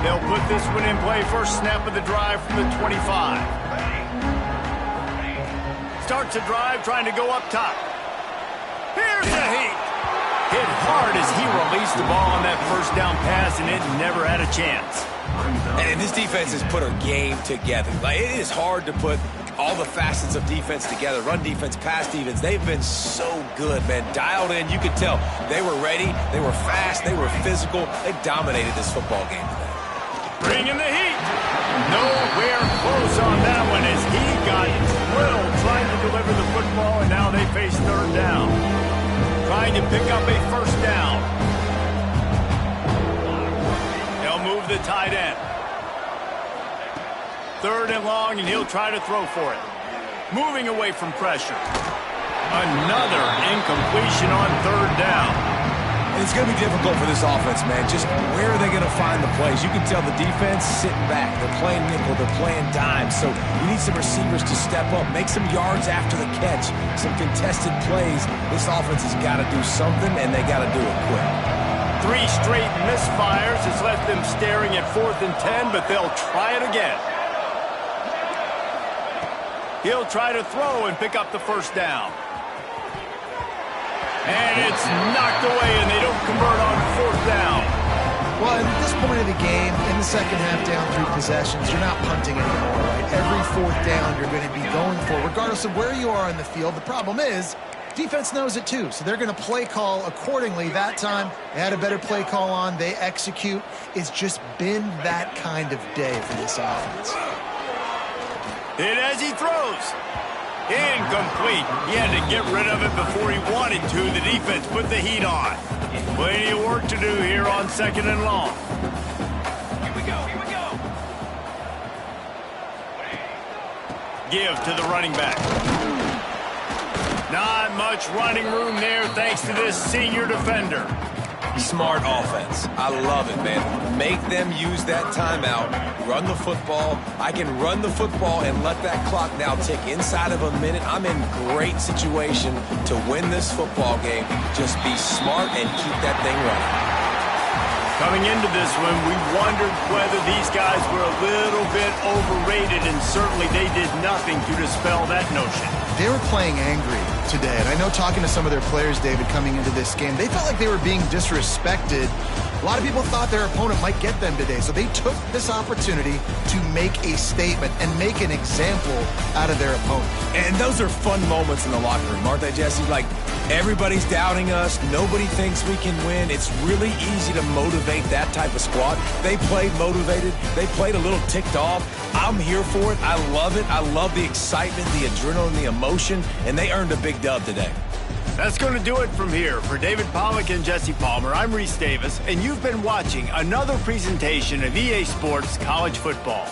Speaker 1: They'll put this one in play. First snap of the drive from the 25. Starts a drive trying to go up top. Here's the heat. Hit hard as he released the ball on that first down pass, and it never had a chance.
Speaker 2: And this defense has put a game together. Like, it is hard to put all the facets of defense together. Run defense, pass defense. They've been so good, man. Dialed in. You could tell they were ready. They were fast. They were physical. They dominated this football game today.
Speaker 1: Bringing the heat. Nowhere close on that one as he got drilled trying to deliver the football, and now they face third down. Trying to pick up a first down. They'll move the tight end. Third and long, and he'll try to throw for it. Moving away from pressure. Another incompletion on third down.
Speaker 2: It's going to be difficult for this offense, man. Just where are they going to find the plays? You can tell the defense sitting back. They're playing nickel. They're playing dime. So you need some receivers to step up, make some yards after the catch, some contested plays. This offense has got to do something, and they got to do it quick.
Speaker 1: 3 straight misfires has left them staring at 4th and 10, but they'll try it again. He'll try to throw and pick up the first down. And it's knocked away, and they don't convert on 4th down.
Speaker 3: point of the game, in the second half down 3 possessions, you're not punting anymore, right? Every 4th down you're going to be going for, regardless of where you are in the field. The problem is, defense knows it too, so they're going to play call accordingly. That time, they had a better play call on. They execute. It's just been that kind of day for this offense.
Speaker 1: Hit as he throws. Incomplete. He had to get rid of it before he wanted to. The defense put the heat on. Plenty of work to do here on 2nd and long.
Speaker 5: Here we go.
Speaker 1: Give to the running back. Not much running room there thanks to this senior defender.
Speaker 2: Smart offense. I love it, man. Make them use that timeout. Run the football. I can run the football and let that clock now tick inside of a minute. I'm in great situation to win this football game. Just be smart and keep that thing running.
Speaker 1: Coming into this one, we wondered whether these guys were a little bit overrated, and certainly they did nothing to dispel that notion.
Speaker 3: They were playing angry today, and I know talking to some of their players, David, coming into this game, they felt like they were being disrespected. A lot of people thought their opponent might get them today, so they took this opportunity to make a statement and make an example out of their opponent.
Speaker 2: And those are fun moments in the locker room, aren't they, Jesse? Like, everybody's doubting us. Nobody thinks we can win. It's really easy to motivate that type of squad. They played motivated. They played a little ticked off. I'm here for it. I love it. I love the excitement, the adrenaline, the emotion, and they earned a big dub today.
Speaker 1: That's going to do it from here. For David Pollack and Jesse Palmer, I'm Reese Davis, and you've been watching another presentation of EA Sports College Football.